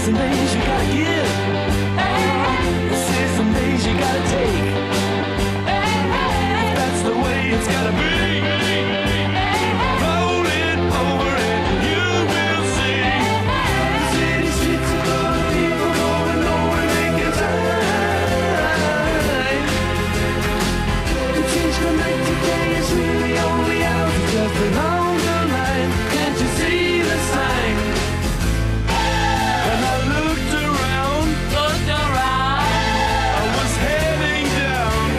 some days you gotta give. Say some days you gotta take. If that's the way it's gotta be. Roll it over and you will see. City streets are full of people going nowhere making time. The change from night to day is really only out just along the line. Can't you see the sign? And I looked around, I was heading down.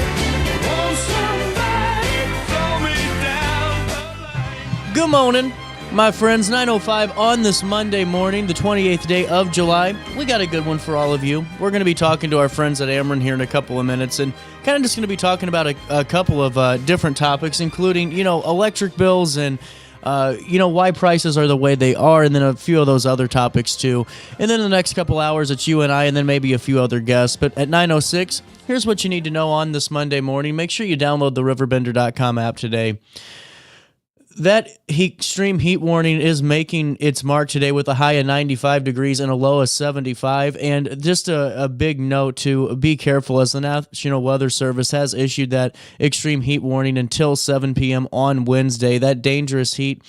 Oh, somebody throw me down the line. Good morning, my friends. 9:05 on this Monday morning, the 28th day of July. We got a good one for all of you. We're going to be talking to our friends at Ameren here in a couple of minutes, and kind of just going to be talking about a couple of different topics, including, electric bills and why prices are the way they are, and then a few of those other topics too. And then in the next couple hours, it's you and I, and then maybe a few other guests. But at 9:06, here's what you need to know on this Monday morning. Make sure you download the RiverBender.com app today. That extreme heat warning is making its mark today with a high of 95 degrees and a low of 75. And just a big note to be careful, as the National Weather Service has issued that extreme heat warning until 7 p.m. on Wednesday. That dangerous heat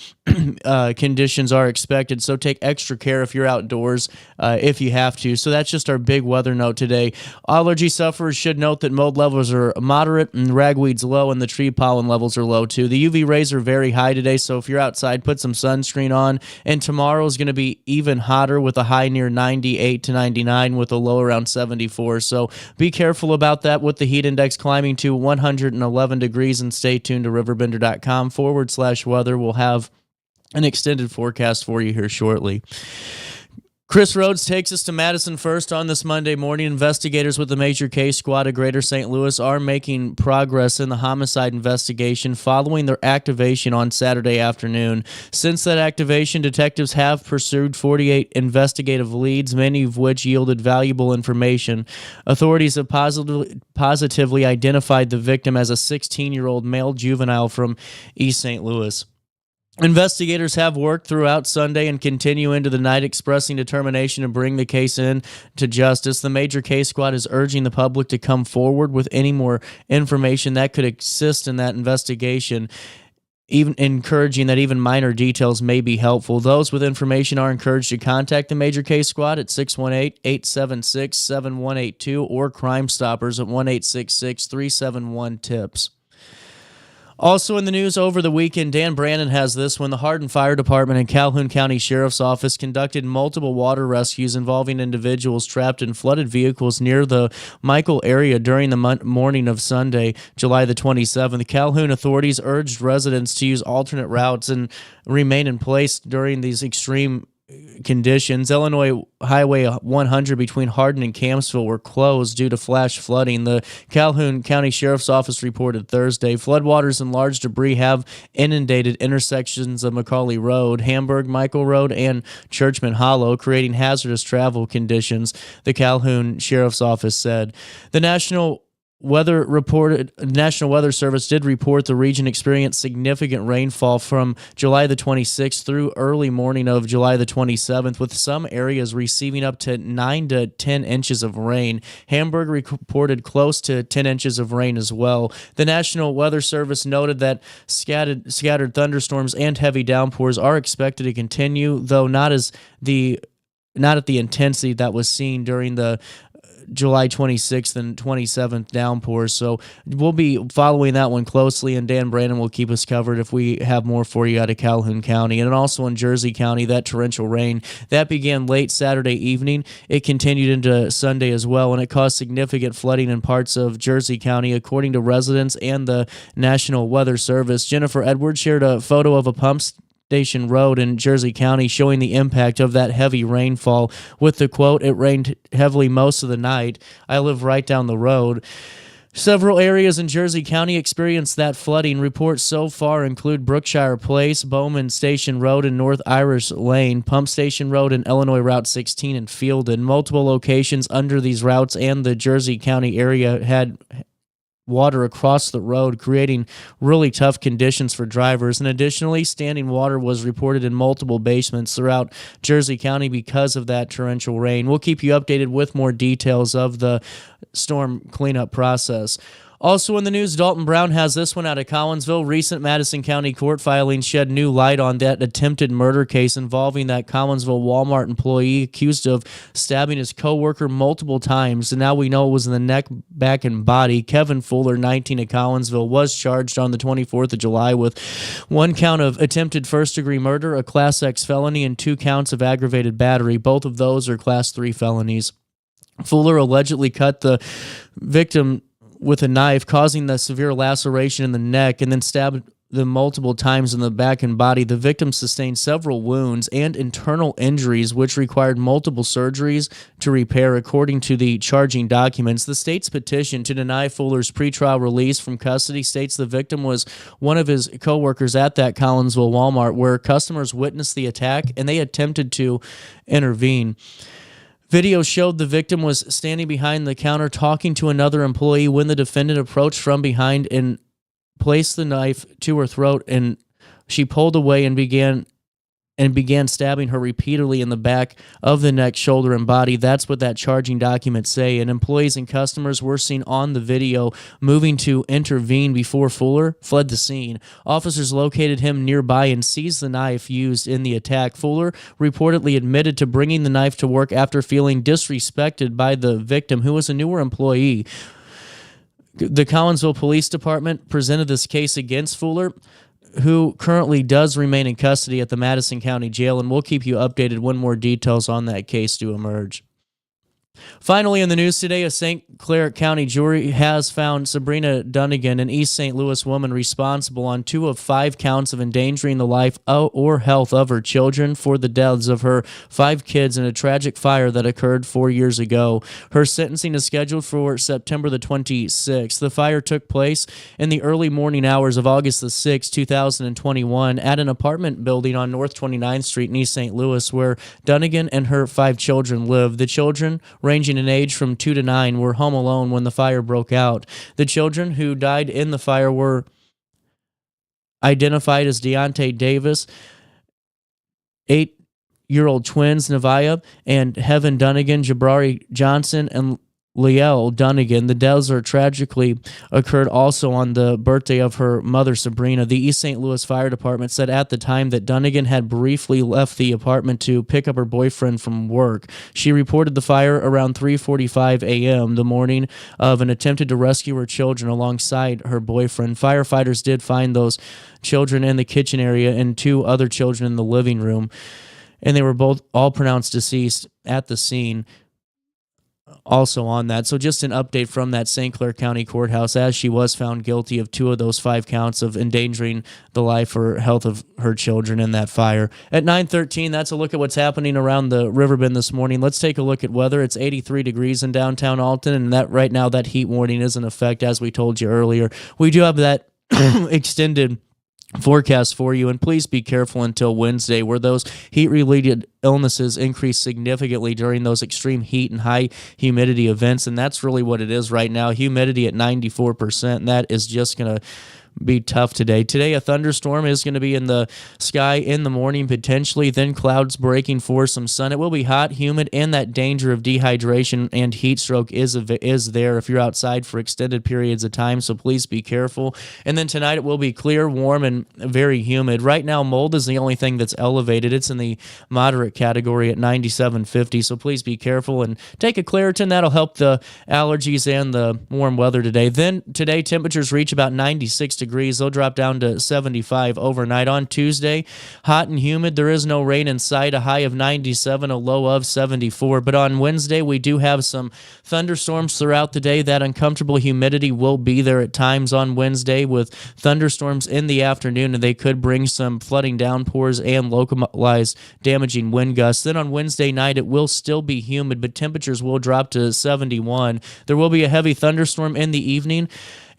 conditions are expected, so take extra care if you're outdoors if you have to. So that's just our big weather note today. Allergy sufferers should note that mold levels are moderate and ragweed's low, and the tree pollen levels are low too. The UV rays are very high today, so if you're outside, put some sunscreen on. And tomorrow is going to be even hotter with a high near 98 to 99 with a low around 74. So be careful about that with the heat index climbing to 111 degrees, and stay tuned to RiverBender.com/weather. We'll have an extended forecast for you here shortly. Chris Rhodes takes us to Madison first on this Monday morning. Investigators with the Major Case Squad of Greater St. Louis are making progress in the homicide investigation following their activation on Saturday afternoon. Since that activation, detectives have pursued 48 investigative leads, many of which yielded valuable information. Authorities have positively identified the victim as a 16-year-old male juvenile from East St. Louis. Investigators have worked throughout Sunday and continue into the night, expressing determination to bring the case in to justice. The Major Case Squad is urging the public to come forward with any more information that could assist in that investigation, even encouraging that even minor details may be helpful. Those with information are encouraged to contact the Major Case Squad at 618-876-7182 or Crime Stoppers at 1-866-371-TIPS. Also in the news over the weekend, Dan Brandon has this one. The Hardin Fire Department and Calhoun County Sheriff's Office conducted multiple water rescues involving individuals trapped in flooded vehicles near the Michael area during the morning of Sunday, July the 27th. Calhoun authorities urged residents to use alternate routes and remain in place during these extreme conditions. Illinois Highway 100 between Hardin and Campsville were closed due to flash flooding. The Calhoun County Sheriff's Office reported Thursday floodwaters and large debris have inundated intersections of Macaulay Road, Hamburg, Michael Road, and Churchman Hollow, creating hazardous travel conditions, the Calhoun Sheriff's Office said. The National Weather Service did report the region experienced significant rainfall from July the 26th through early morning of July the 27th, with some areas receiving up to 9 to 10 inches of rain. Hamburg reported close to 10 inches of rain as well. The National Weather Service noted that scattered thunderstorms and heavy downpours are expected to continue, though not at the intensity that was seen during the July 26th and 27th downpours. So we'll be following that one closely, and Dan Brandon will keep us covered if we have more for you out of Calhoun County. And also in Jersey County, that torrential rain that began late Saturday evening, it continued into Sunday as well, and it caused significant flooding in parts of Jersey County, according to residents and the National Weather Service. Jennifer Edwards shared a photo of a pump Station Road in Jersey County, showing the impact of that heavy rainfall with the quote, "It rained heavily most of the night. I live right down the road." Several areas in Jersey County experienced that flooding. Reports so far include Brookshire Place, Bowman Station Road, and North Irish Lane, Pump Station Road, and Illinois Route 16 in Fielden. Multiple locations under these routes and the Jersey County area had water across the road, creating really tough conditions for drivers. And additionally, standing water was reported in multiple basements throughout Jersey County because of that torrential rain. We'll keep you updated with more details of the storm cleanup process. Also in the news, Dalton Brown has this one out of Collinsville. Recent Madison County court filings shed new light on that attempted murder case involving that Collinsville Walmart employee accused of stabbing his coworker multiple times. And now we know it was in the neck, back, and body. Kevin Fuller, 19 of Collinsville, was charged on the 24th of July with 1 count of attempted first-degree murder, a Class X felony, and 2 counts of aggravated battery. Both of those are Class 3 felonies. Fuller allegedly cut the victim with a knife, causing the severe laceration in the neck, and then stabbed them multiple times in the back and body. The victim sustained several wounds and internal injuries, which required multiple surgeries to repair, according to the charging documents. The state's petition to deny Fuller's pretrial release from custody states the victim was one of his co-workers at that Collinsville Walmart, where customers witnessed the attack and they attempted to intervene. Video showed the victim was standing behind the counter talking to another employee when the defendant approached from behind and placed the knife to her throat, and she pulled away and began stabbing her repeatedly in the back of the neck, shoulder, and body. That's what that charging documents say. And employees and customers were seen on the video moving to intervene before Fuller fled the scene. Officers located him nearby and seized the knife used in the attack. Fuller reportedly admitted to bringing the knife to work after feeling disrespected by the victim, who was a newer employee. The Collinsville Police Department presented this case against Fuller, who currently does remain in custody at the Madison County Jail, and we'll keep you updated when more details on that case do emerge. Finally, in the news today, a St. Clair County jury has found Sabrina Dunnigan, an East St. Louis woman, responsible on 2 of 5 counts of endangering the life or health of her children for the deaths of her 5 kids in a tragic fire that occurred 4 years ago. Her sentencing is scheduled for September the 26th. The fire took place in the early morning hours of August the 6th, 2021, at an apartment building on North 29th Street in East St. Louis, where Dunnigan and her 5 children lived. The children, ranging in age from 2 to 9, were home alone when the fire broke out. The children who died in the fire were identified as Deontay Davis, 8-year-old twins Nevaeh and Heaven Dunnigan, Jabari Johnson, and Liel Dunnigan. The deaths are tragically occurred also on the birthday of her mother, Sabrina. The East St. Louis Fire Department said at the time that Dunnigan had briefly left the apartment to pick up her boyfriend from work. She reported the fire around 3:45 a.m. the morning of and attempted to rescue her children alongside her boyfriend. Firefighters did find those children in the kitchen area and 2 other children in the living room, and they were all pronounced deceased at the scene. Also on that, so just an update from that St. Clair County Courthouse, as she was found guilty of 2 of those 5 counts of endangering the life or health of her children in that fire. At 9:13, that's a look at what's happening around the Riverbend this morning. Let's take a look at weather. It's 83 degrees in downtown Alton, and that right now that heat warning is in effect, as we told you earlier. We do have that extended forecast for you, and please be careful until Wednesday, where those heat-related illnesses increase significantly during those extreme heat and high humidity events, and that's really what it is right now. Humidity at 94%, and that is just going to be tough today. Today, a thunderstorm is going to be in the sky in the morning, potentially, then clouds breaking for some sun. It will be hot, humid, and that danger of dehydration and heat stroke is there if you're outside for extended periods of time, so please be careful. And then tonight, it will be clear, warm, and very humid. Right now, mold is the only thing that's elevated. It's in the moderate category at 9750, so please be careful and take a Claritin. That'll help the allergies and the warm weather today. Then today, temperatures reach about 96 degrees. They'll drop down to 75 overnight. On Tuesday, hot and humid. There is no rain in sight. A high of 97, a low of 74. But on Wednesday, we do have some thunderstorms throughout the day. That uncomfortable humidity will be there at times on Wednesday, with thunderstorms in the afternoon, and they could bring some flooding downpours and localized damaging wind gusts. Then on Wednesday night, it will still be humid, but temperatures will drop to 71. There will be a heavy thunderstorm in the evening,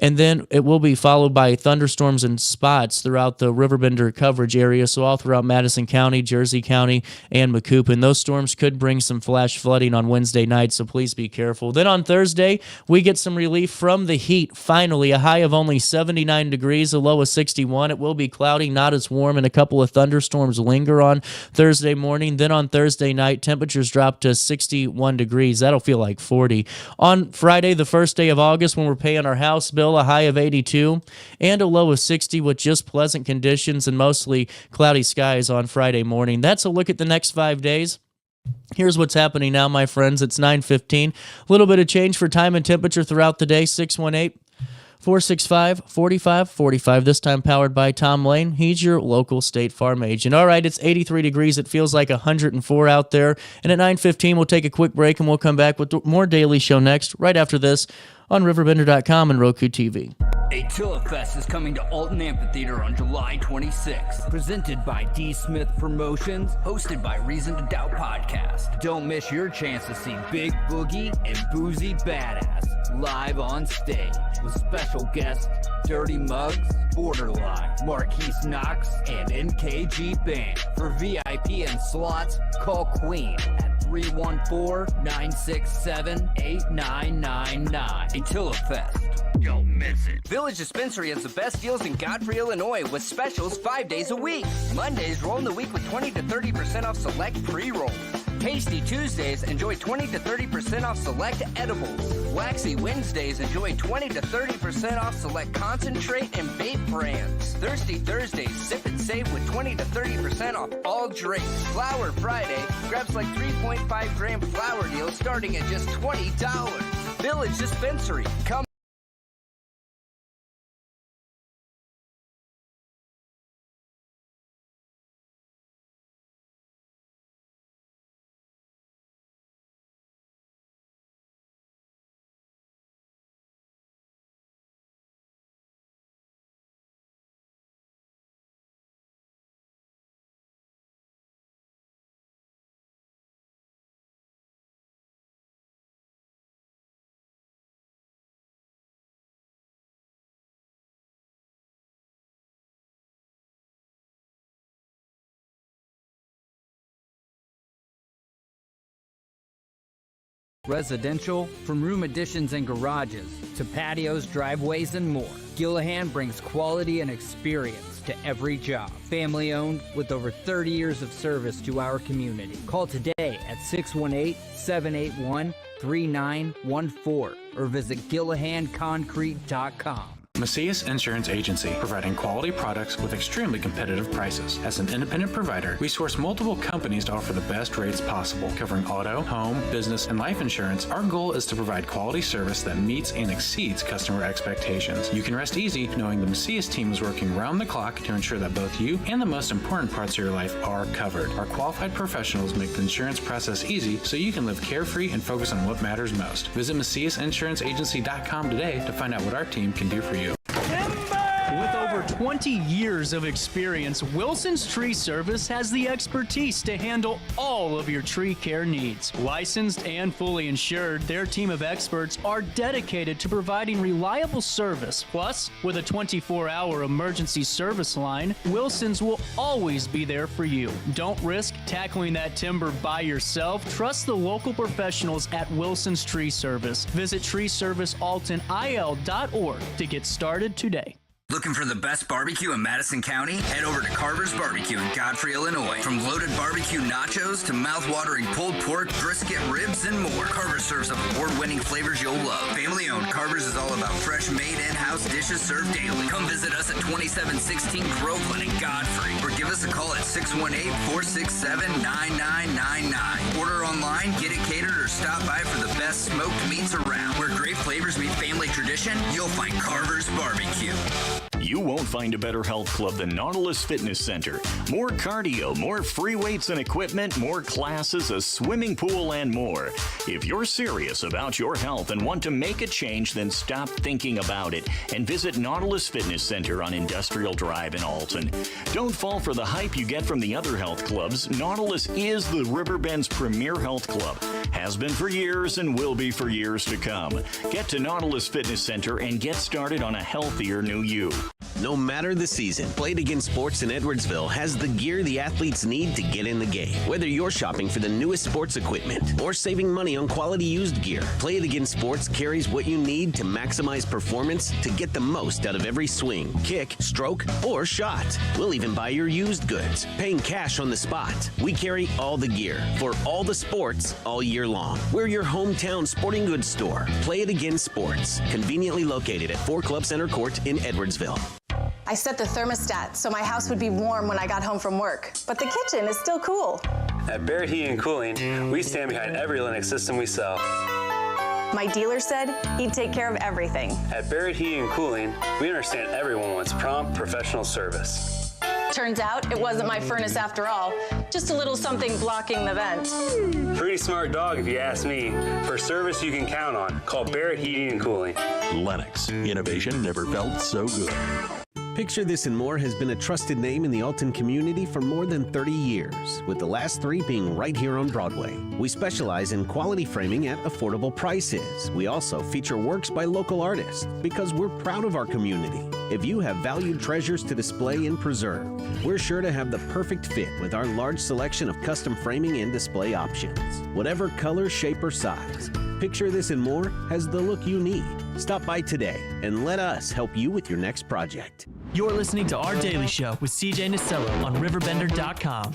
And then it will be followed by thunderstorms and spots throughout the Riverbender coverage area, so all throughout Madison County, Jersey County, and Macoupin. Those storms could bring some flash flooding on Wednesday night, so please be careful. Then on Thursday, we get some relief from the heat. Finally, a high of only 79 degrees, a low of 61. It will be cloudy, not as warm, and a couple of thunderstorms linger on Thursday morning. Then on Thursday night, temperatures drop to 61 degrees. That'll feel like 40. On Friday, the first day of August, when we're paying our house bill, a high of 82 and a low of 60 with just pleasant conditions and mostly cloudy skies on Friday morning. That's a look at the next 5 days. Here's what's happening now, my friends. It's 9:15. A little bit of change for time and temperature throughout the day. 618-465-4545. This time powered by Tom Lane. He's your local State Farm agent. All right, it's 83 degrees. It feels like 104 out there. And at 9:15, we'll take a quick break and we'll come back with more Daily Show next, right after this on RiverBender.com and Roku TV. Attila Fest is coming to Alton Amphitheater on July 26th. Presented by D. Smith Promotions, hosted by Reason to Doubt Podcast. Don't miss your chance to see Big Boogie and Boozy Badass live on stage with special guests Dirty Muggs, Borderline, Marquise Knox, and NKG Band. For VIP and slots, call Queen at 314-967-8999. Attila Fest. Don't miss it. Village Dispensary has the best deals in Godfrey, Illinois with specials 5 days a week. Mondays, roll in the week with 20 to 30% off select pre-rolls. Tasty Tuesdays, enjoy 20 to 30% off select edibles. Waxy Wednesdays, enjoy 20 to 30% off select concentrate and vape brands. Thirsty Thursdays, sip and save with 20 to 30% off all drinks. Flower Friday, grab like 3.5 gram flower deals starting at just $20. Village Dispensary, come. Residential, from room additions and garages to patios, driveways, and more. Gillahan brings quality and experience to every job. Family owned with over 30 years of service to our community. Call today at 618-781-3914 or visit GillahanConcrete.com. Macias Insurance Agency, providing quality products with extremely competitive prices. As an independent provider, we source multiple companies to offer the best rates possible, covering auto, home, business, and life insurance. Our goal is to provide quality service that meets and exceeds customer expectations. You can rest easy knowing the Macias team is working round the clock to ensure that both you and the most important parts of your life are covered. Our qualified professionals make the insurance process easy so you can live carefree and focus on what matters most. Visit MaciasInsuranceAgency.com today to find out what our team can do for you. With over 20 years of experience, Wilson's Tree Service has the expertise to handle all of your tree care needs. Licensed and fully insured, their team of experts are dedicated to providing reliable service. Plus, with a 24-hour emergency service line, Wilson's will always be there for you. Don't risk tackling that timber by yourself. Trust the local professionals at Wilson's Tree Service. Visit treeservicealtonil.org to get started today. Looking for the best barbecue in Madison County? Head over to Carver's Barbecue in Godfrey, Illinois. From loaded barbecue nachos to mouth-watering pulled pork, brisket, ribs, and more. Carver's serves up award-winning flavors you'll love. Family-owned, Carver's is all about fresh-made in-house dishes served daily. Come visit us at 2716 Groveland in Godfrey, or give us a call at 618-467-9999. Order online, get it catered, or stop by for the best smoked meats around. Where great flavors meet family tradition, you'll find Carver's Barbecue. You won't find a better health club than Nautilus Fitness Center. More cardio, more free weights and equipment, more classes, a swimming pool, and more. If you're serious about your health and want to make a change, then stop thinking about it and visit Nautilus Fitness Center on Industrial Drive in Alton. Don't fall for the hype you get from the other health clubs. Nautilus is the Riverbend's premier health club. Has been for years and will be for years to come. Get to Nautilus Fitness Center and get started on a healthier new you. No matter the season, Play It Again Sports in Edwardsville has the gear the athletes need to get in the game. Whether you're shopping for the newest sports equipment or saving money on quality used gear, Play It Again Sports carries what you need to maximize performance to get the most out of every swing, kick, stroke, or shot. We'll even buy your used goods, paying cash on the spot. We carry all the gear for all the sports all year long. We're your hometown sporting goods store. Play It Again Sports, conveniently located at 4 Club Center Court in Edwardsville. I set the thermostat so my house would be warm when I got home from work, but the kitchen is still cool. At Barrett Heating and Cooling, we stand behind every Linux system we sell. My dealer said he'd take care of everything. At Barrett Heating and Cooling, we understand everyone wants prompt, professional service. Turns out it wasn't my furnace after all, just a little something blocking the vent. Pretty smart dog if you ask me. For service you can count on, call Barrett Heating and Cooling. Lennox, innovation never felt so good. Picture This and More has been a trusted name in the Alton community for more than 30 years, with the last 3 being right here on Broadway. We specialize in quality framing at affordable prices. We also feature works by local artists because we're proud of our community. If you have valued treasures to display and preserve, we're sure to have the perfect fit with our large selection of custom framing and display options. Whatever color, shape, or size, Picture This and More has the look you need. Stop by today and let us help you with your next project. You're listening to Our Daily Show with CJ Nasello on RiverBender.com.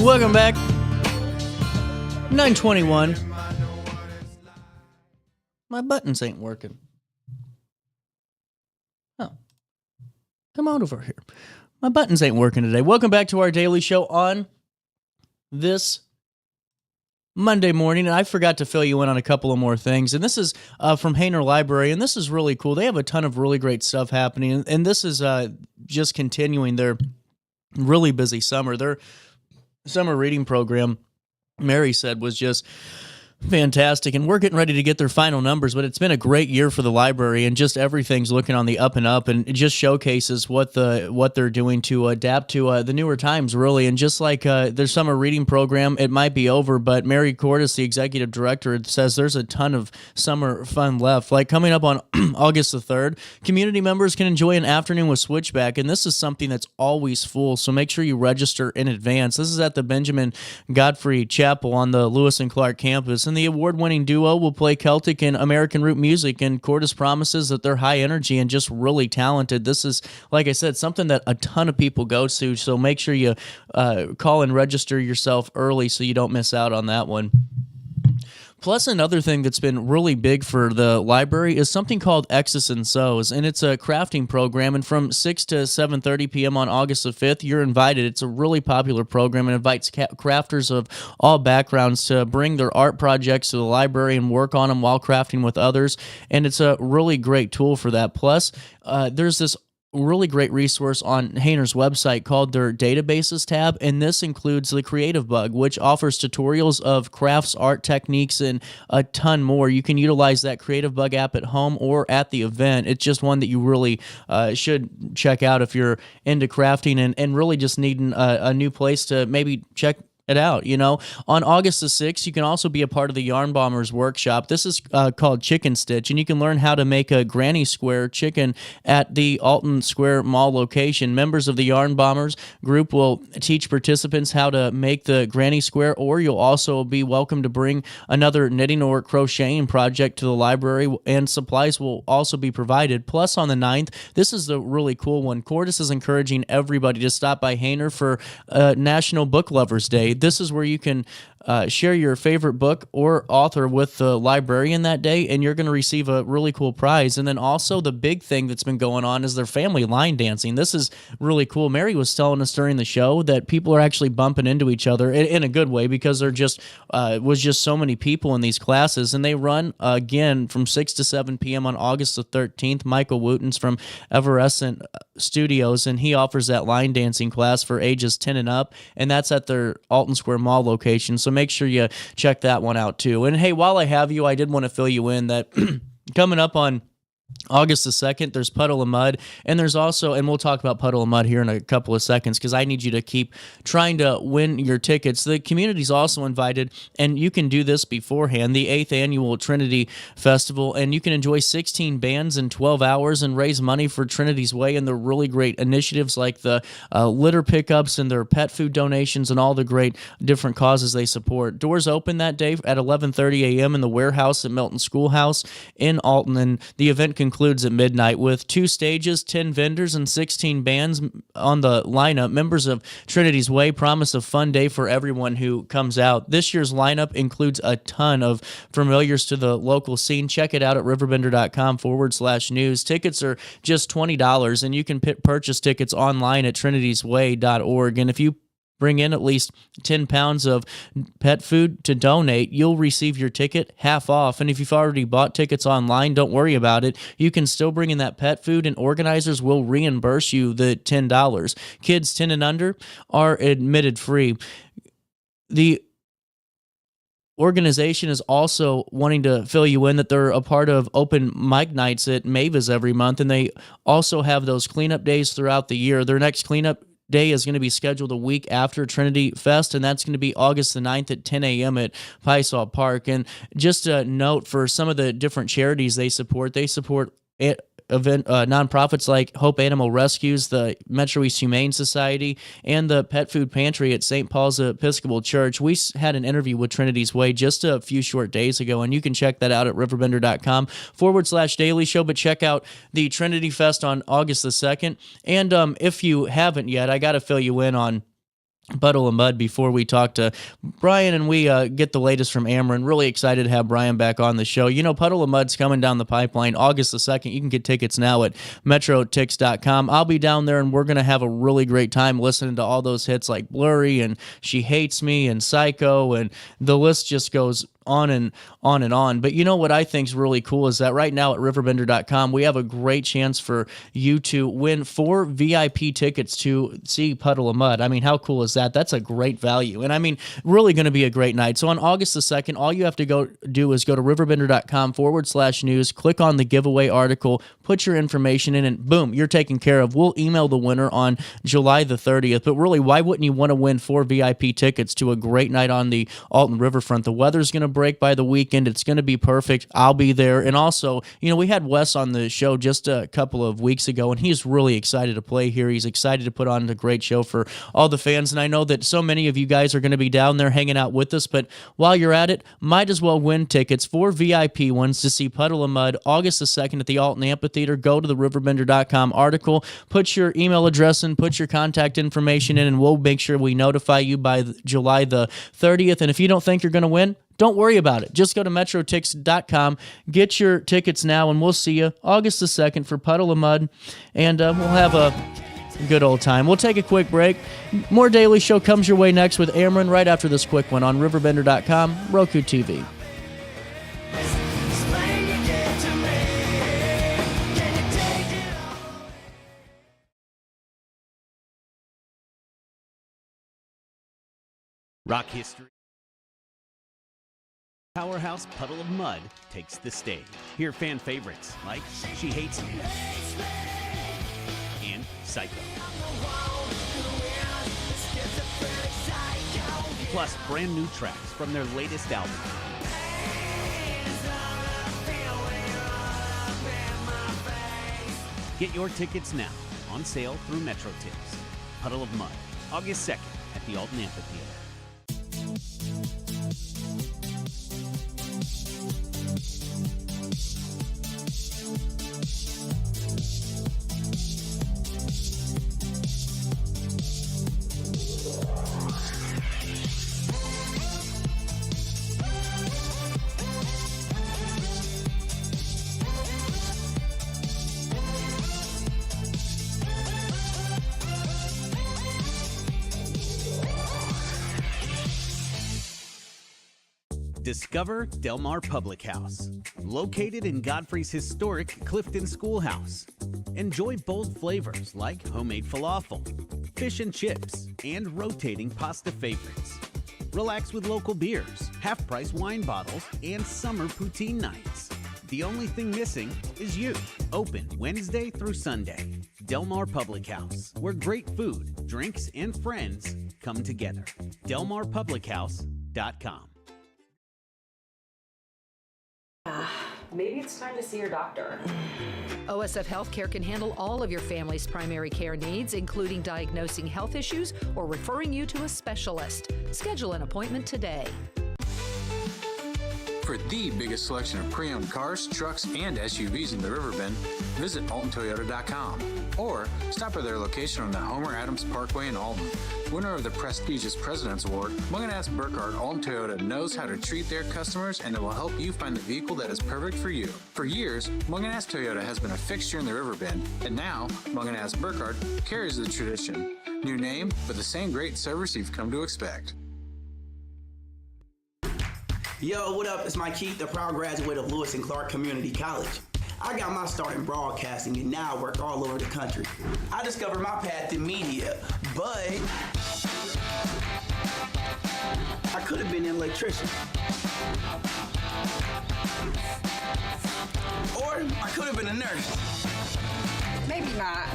Welcome back. 9:21. My buttons ain't working. Oh. Come on over here. My buttons ain't working today. Welcome back to our daily show on this Monday morning. And I forgot to fill you in on a couple of more things. And this is from Hainer Library. And this is really cool. They have a ton of really great stuff happening. And this is just continuing their really busy summer. Their summer reading program, Mary said, was just fantastic, and we're getting ready to get their final numbers, but it's been a great year for the library, and just everything's looking on the up and up, and it just showcases what they're doing to adapt to the newer times, really. And just like their summer reading program, it might be over, but Mary Cordes, the executive director, says there's a ton of summer fun left. Like coming up on August the 3rd, community members can enjoy an afternoon with Switchback, and this is something that's always full, so make sure you register in advance. This is at the Benjamin Godfrey Chapel on the Lewis and Clark campus, and the award-winning duo will play Celtic and American root music, and Cordes promises that they're high energy and just really talented. This is, like I said, something that a ton of people go to, so make sure you call and register yourself early so you don't miss out on that one. Plus, another thing that's been really big for the library is something called X's and So's, and it's a crafting program, and from 6 to 7:30 p.m. on August the 5th, you're invited. It's a really popular program and invites crafters of all backgrounds to bring their art projects to the library and work on them while crafting with others, and it's a really great tool for that. Plus, there's this really great resource on Hainer's website called their Databases tab, and this includes the Creative Bug, which offers tutorials of crafts, art techniques, and a ton more. You can utilize that Creative Bug app at home or at the event. It's just one that you really should check out if you're into crafting and really just needing a new place to maybe check it out. You know, on August the 6th, you can also be a part of the Yarn Bombers workshop. This is called Chicken Stitch, and you can learn how to make a granny square chicken at the Alton Square Mall location. Members of the Yarn Bombers group will teach participants how to make the granny square, or you'll also be welcome to bring another knitting or crocheting project to the library, and supplies will also be provided. Plus, on the 9th, this is the really cool one. Cordes is encouraging everybody to stop by Hainer for National Book Lovers Day. this is where you can share your favorite book or author with the librarian that day, and you're going to receive a really cool prize. And then also the big thing that's been going on is their family line dancing. This is really cool. Mary was telling us during the show that people are actually bumping into each other in a good way, because there just was just so many people in these classes. And they run again from 6 to 7 p.m. on August the 13th. Michael Wooten's from Everescent Studios, and he offers that line dancing class for ages 10 and up, and that's at their Alton Square Mall location. So make sure you check that one out too. And hey, while I have you, I did want to fill you in that coming up on August the 2nd, there's Puddle of Mud, and there's also, and we'll talk about Puddle of Mud here in a couple of seconds, because I need you to keep trying to win your tickets. The community's also invited, and you can do this beforehand, the 8th Annual Trinity Festival, and you can enjoy 16 bands in 12 hours and raise money for Trinity's Way and the really great initiatives like the litter pickups and their pet food donations and all the great different causes they support. Doors open that day at 11:30 a.m. in the warehouse at Milton Schoolhouse in Alton, and the event concludes at midnight with 2 stages, 10 vendors, and 16 bands on the lineup. Members of Trinity's Way promise a fun day for everyone who comes out. This year's lineup includes a ton of familiars to the local scene. Check it out at RiverBender.com/news. Tickets are just $20, and you can purchase tickets online at trinitiesway.org. And if you bring in at least 10 pounds of pet food to donate, you'll receive your ticket half off. And if you've already bought tickets online, don't worry about it. You can still bring in that pet food, and organizers will reimburse you the $10. Kids 10 and under are admitted free. The organization is also wanting to fill you in that they're a part of open mic nights at Mavis every month, and they also have those cleanup days throughout the year. Their next cleanup day is going to be scheduled a week after Trinity Fest, and that's going to be August the 9th at 10 a.m. at Piesaw Park. And just a note for some of the different charities they support nonprofits like Hope Animal Rescues, the Metro East Humane Society, and the Pet Food Pantry at St. Paul's Episcopal Church. We had an interview with Trinity's Way just a few short days ago, and you can check that out at RiverBender.com/daily show. But check out the Trinity Fest on August the 2nd. And if you haven't yet, I got to fill you in on Puddle of Mud before we talk to Brian and we get the latest from Ameren. Really excited to have Brian back on the show. You know, Puddle of Mud's coming down the pipeline August the 2nd. You can get tickets now at metrotix.com. I'll be down there, and we're going to have a really great time listening to all those hits like Blurry and She Hates Me and Psycho, and the list just goes on and on and on. But you know what I think is really cool is that right now at RiverBender.com, we have a great chance for you to win 4 VIP tickets to see Puddle of Mud. I mean, how cool is that? That's a great value. And I mean, really going to be a great night. So on August the 2nd, all you have to do is go to RiverBender.com/news, click on the giveaway article, put your information in, and boom, you're taken care of. We'll email the winner on July the 30th. But really, why wouldn't you want to win 4 VIP tickets to a great night on the Alton Riverfront? The weather's going to break by the weekend. It's going to be perfect. I'll be there. And also, you know, we had Wes on the show just a couple of weeks ago, and he's really excited to play here. He's excited to put on a great show for all the fans. And I know that so many of you guys are going to be down there hanging out with us, but while you're at it, might as well win tickets, 4 VIP ones to see Puddle of Mud August the 2nd at the Alton Amphitheater. Go to the RiverBender.com article, put your email address in, put your contact information in, and we'll make sure we notify you by July the 30th. And if you don't think you're going to win, don't worry about it. Just go to metrotix.com, get your tickets now, and we'll see you August the 2nd for Puddle of Mud, and we'll have a good old time. We'll take a quick break. More Daily Show comes your way next with Ameren right after this quick one on RiverBender.com, Roku TV. Rock history. Powerhouse Puddle of Mud takes the stage. Hear fan favorites like She Hates Me and Psycho. Plus brand new tracks from their latest album. Get your tickets now, on sale through MetroTix. Puddle of Mud, August 2nd at the Alton Amphitheater. Discover Del Mar Public House, located in Godfrey's historic Clifton Schoolhouse. Enjoy bold flavors like homemade falafel, fish and chips, and rotating pasta favorites. Relax with local beers, half-price wine bottles, and summer poutine nights. The only thing missing is you. Open Wednesday through Sunday. Del Mar Public House, where great food, drinks, and friends come together. DelMarPublicHouse.com. Maybe it's time to see your doctor. OSF Healthcare can handle all of your family's primary care needs, including diagnosing health issues or referring you to a specialist. Schedule an appointment today. For the biggest selection of pre-owned cars, trucks, and SUVs in the Riverbend, visit AltonToyota.com or stop by their location on the Homer Adams Parkway in Alton. Winner of the prestigious President's Award, Munganast Burkhardt Alton Toyota knows how to treat their customers, and it will help you find the vehicle that is perfect for you. For years, Munganast Toyota has been a fixture in the Riverbend, and now Munganast Burkhardt carries the tradition. New name, but the same great service you've come to expect. Yo, what up? It's Mike Keith, the proud graduate of Lewis and Clark Community College. I got my start in broadcasting and now I work all over the country. I discovered my path in media, but I could have been an electrician. Or I could have been a nurse. Maybe not.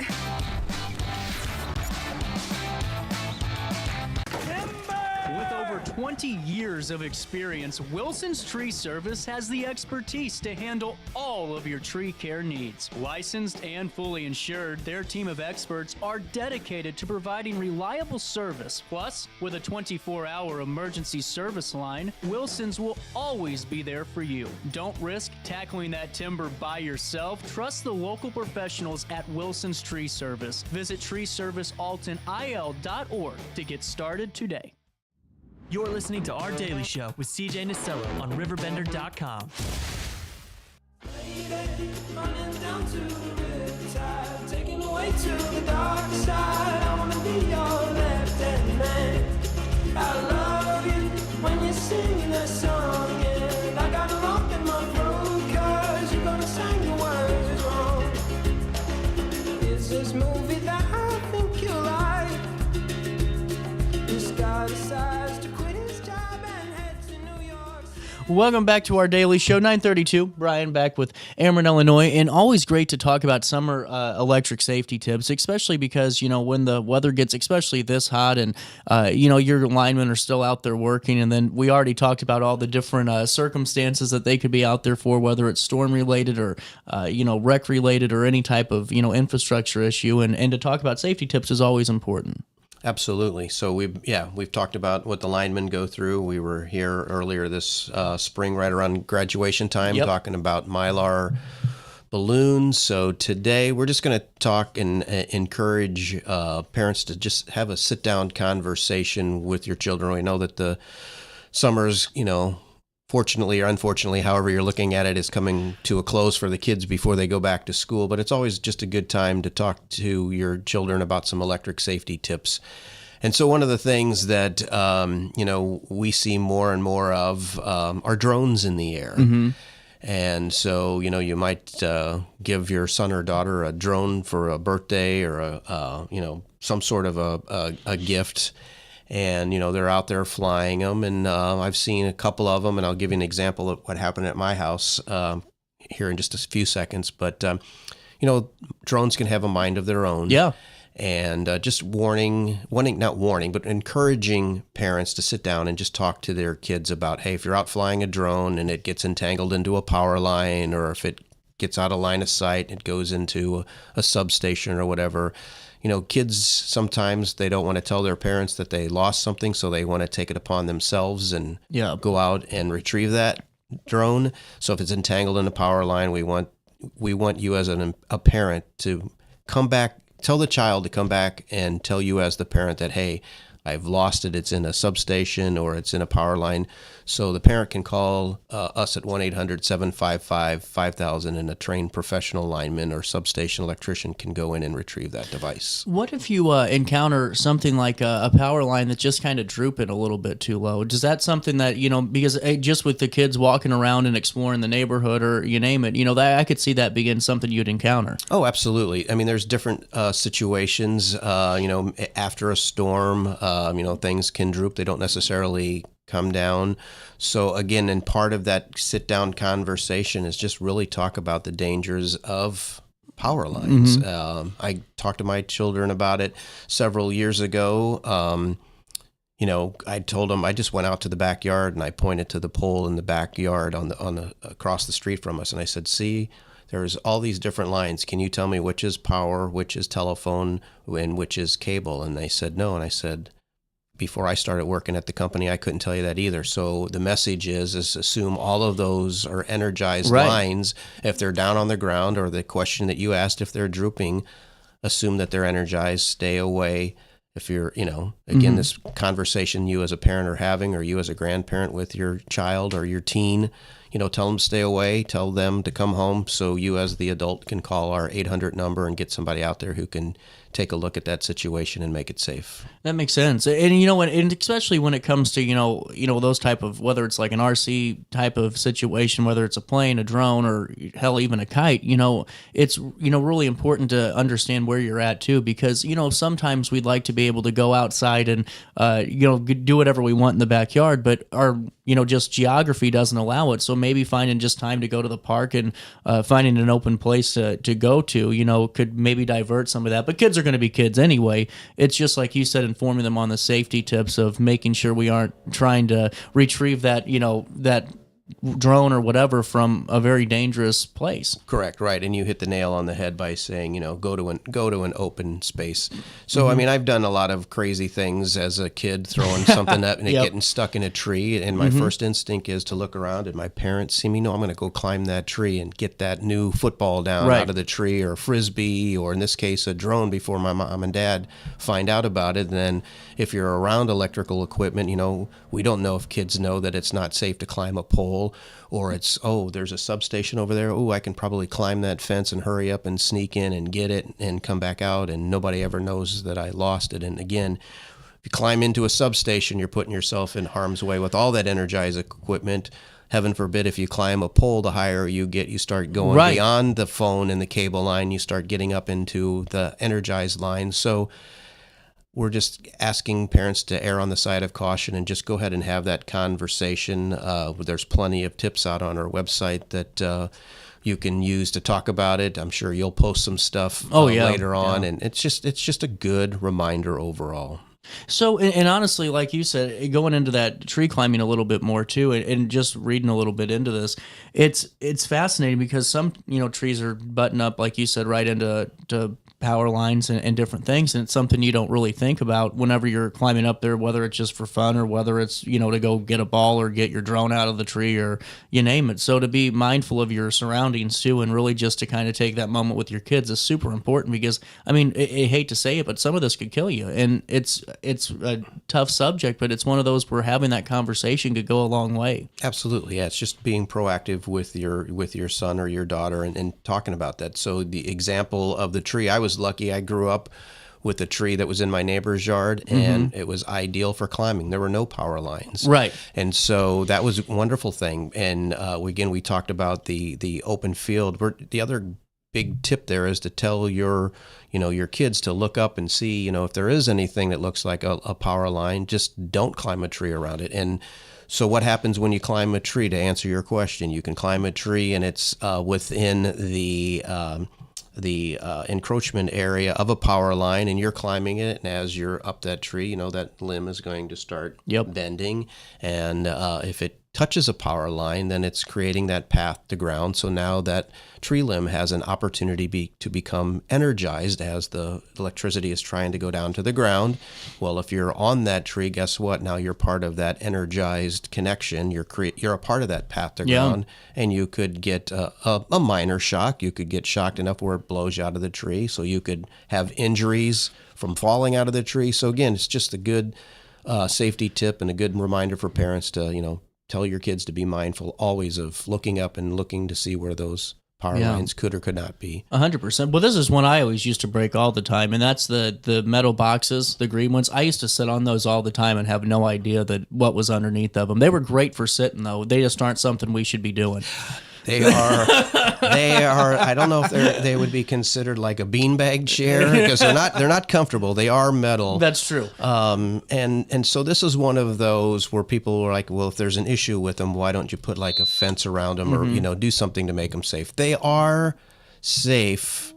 With over 20 years of experience, Wilson's Tree Service has the expertise to handle all of your tree care needs. Licensed and fully insured, their team of experts are dedicated to providing reliable service. Plus, with a 24-hour emergency service line, Wilson's will always be there for you. Don't risk tackling that timber by yourself. Trust the local professionals at Wilson's Tree Service. Visit treeservicealtonil.org to get started today. You're listening to Our Daily Show with CJ Nasello on RiverBender.com. Running down to the riptide, taking away to the dark side. I wanna be your left-hand man. I love you when you're singing that song, and I got a lump in my throat 'cause you're gonna sing the words wrong. It's this movie that I think you like. This guy decides to quit his job and head to New York. Welcome back to Our Daily Show, 9:32. Brian back with Ameren, Illinois, and always great to talk about summer electric safety tips, especially because, you know, when the weather gets especially this hot and, you know, your linemen are still out there working, and then we already talked about all the different circumstances that they could be out there for, whether it's storm-related or, you know, wreck-related or any type of, you know, infrastructure issue, and to talk about safety tips is always important. Absolutely. So we've talked about what the linemen go through. We were here earlier this spring, right around graduation time, talking about Mylar balloons. So today we're just going to talk and encourage parents to just have a sit-down conversation with your children. We know that the summer's, you know, fortunately or unfortunately, however you're looking at it, is coming to a close for the kids before they go back to school. But it's always just a good time to talk to your children about some electric safety tips. And so one of the things that, you know, we see more and more of are drones in the air. Mm-hmm. And so, you know, you might give your son or daughter a drone for a birthday or you know, some sort of a gift. And, you know, they're out there flying them. And I've seen a couple of them, and I'll give you an example of what happened at my house here in just a few seconds. But, you know, drones can have a mind of their own. Yeah. And just not warning, but encouraging parents to sit down and just talk to their kids about, hey, if you're out flying a drone and it gets entangled into a power line, or if it gets out of line of sight, it goes into a substation or whatever. You know, kids, sometimes they don't want to tell their parents that they lost something, so they want to take it upon themselves and go out and retrieve that drone. So if it's entangled in a power line, we want you as a parent to come back, tell the child to come back and tell you as the parent that, hey, I've lost it. It's in a substation or it's in a power line. So the parent can call us at 1-800-755-5000, and a trained professional lineman or substation electrician can go in and retrieve that device. What if you encounter something like a power line that's just kind of drooping a little bit too low? Is that something that, because just with the kids walking around and exploring the neighborhood or you name it, that I could see that being something you'd encounter? Oh, absolutely. I mean, there's different situations, after a storm, things can droop. They don't necessarily come down. So again, and part of that sit-down conversation is just really talk about the dangers of power lines. I talked to my children about it several years ago. I told them, I just went out to the backyard and I pointed to the pole in the backyard on the across the street from us, and I said, "See, there's all these different lines. Can you tell me which is power, which is telephone, and which is cable?" And they said no. And I said, before I started working at the company, I couldn't tell you that either. So the message is assume all of those are energized lines. If they're down on the ground, or the question that you asked, if they're drooping, assume that they're energized, stay away. If you're, again, this conversation you as a parent are having, or you as a grandparent with your child or your teen, tell them to stay away, tell them to come home, so you as the adult can call our 800 number and get somebody out there who can take a look at that situation and make it safe. That makes sense. And and especially when it comes to those type of, whether it's like an RC type of situation, whether it's a plane, a drone, or hell, even a kite, it's really important to understand where you're at too, because sometimes we'd like to be able to go outside and do whatever we want in the backyard, but our just geography doesn't allow it. So maybe finding just time to go to the park and finding an open place to go to, could maybe divert some of that. But kids are going to be kids anyway. It's just like you said, informing them on the safety tips of making sure we aren't trying to retrieve that, that drone or whatever from a very dangerous place. Correct, right. And you hit the nail on the head by saying, go to an open space. So, I mean, I've done a lot of crazy things as a kid, throwing something up and it getting stuck in a tree. And my first instinct is to look around, and my parents see me, no, I'm going to go climb that tree and get that new football down out of the tree, or frisbee, or in this case, a drone, before my mom and dad find out about it. And then if you're around electrical equipment, we don't know if kids know that it's not safe to climb a pole, or it's, there's a substation over there. I can probably climb that fence and hurry up and sneak in and get it and come back out, and nobody ever knows that I lost it. And again, if you climb into a substation, you're putting yourself in harm's way with all that energized equipment. Heaven forbid, if you climb a pole, the higher you get, you start going beyond the phone and the cable line. You start getting up into the energized line. So we're just asking parents to err on the side of caution and just go ahead and have that conversation. There's plenty of tips out on our website that you can use to talk about it. I'm sure you'll post some stuff later on, and it's just a good reminder overall. So, and honestly, like you said, going into that tree climbing a little bit more too, and just reading a little bit into this, it's fascinating because some trees are butting up, like you said, right into power lines and different things, and it's something you don't really think about whenever you're climbing up there, whether it's just for fun or whether it's to go get a ball or get your drone out of the tree or you name it. So to be mindful of your surroundings too, and really just to kind of take that moment with your kids is super important, because I mean, I hate to say it, but some of this could kill you, and it's a tough subject, but it's one of those where having that conversation could go a long way. Absolutely, yeah. It's just being proactive with your son or your daughter and talking about that. So the example of the tree, I was lucky. I grew up with a tree that was in my neighbor's yard, and it was ideal for climbing. There were no power lines. Right. And so that was a wonderful thing. And we talked about the open field. The other big tip there is to tell your kids to look up and see, if there is anything that looks like a power line, just don't climb a tree around it. And so what happens when you climb a tree, to answer your question? You can climb a tree and it's within the encroachment area of a power line, and you're climbing it, and as you're up that tree, that limb is going to start bending, and if it touches a power line, then it's creating that path to ground. So now that tree limb has an opportunity to become energized as the electricity is trying to go down to the ground. Well, if you're on that tree, guess what? Now you're part of that energized connection. You're a part of that path to ground, and you could get a minor shock. You could get shocked enough where it blows you out of the tree. So you could have injuries from falling out of the tree. So again, it's just a good safety tip and a good reminder for parents to, tell your kids to be mindful always of looking up and looking to see where those power lines could or could not be. 100%. Well, this is one I always used to break all the time, and that's the metal boxes, the green ones. I used to sit on those all the time and have no idea that what was underneath of them. They were great for sitting, though. They just aren't something we should be doing. They are. I don't know if they would be considered like a beanbag chair because they're not comfortable. They are metal. That's true. And so this is one of those where people were like, well, if there's an issue with them, why don't you put like a fence around them or do something to make them safe? They are safe.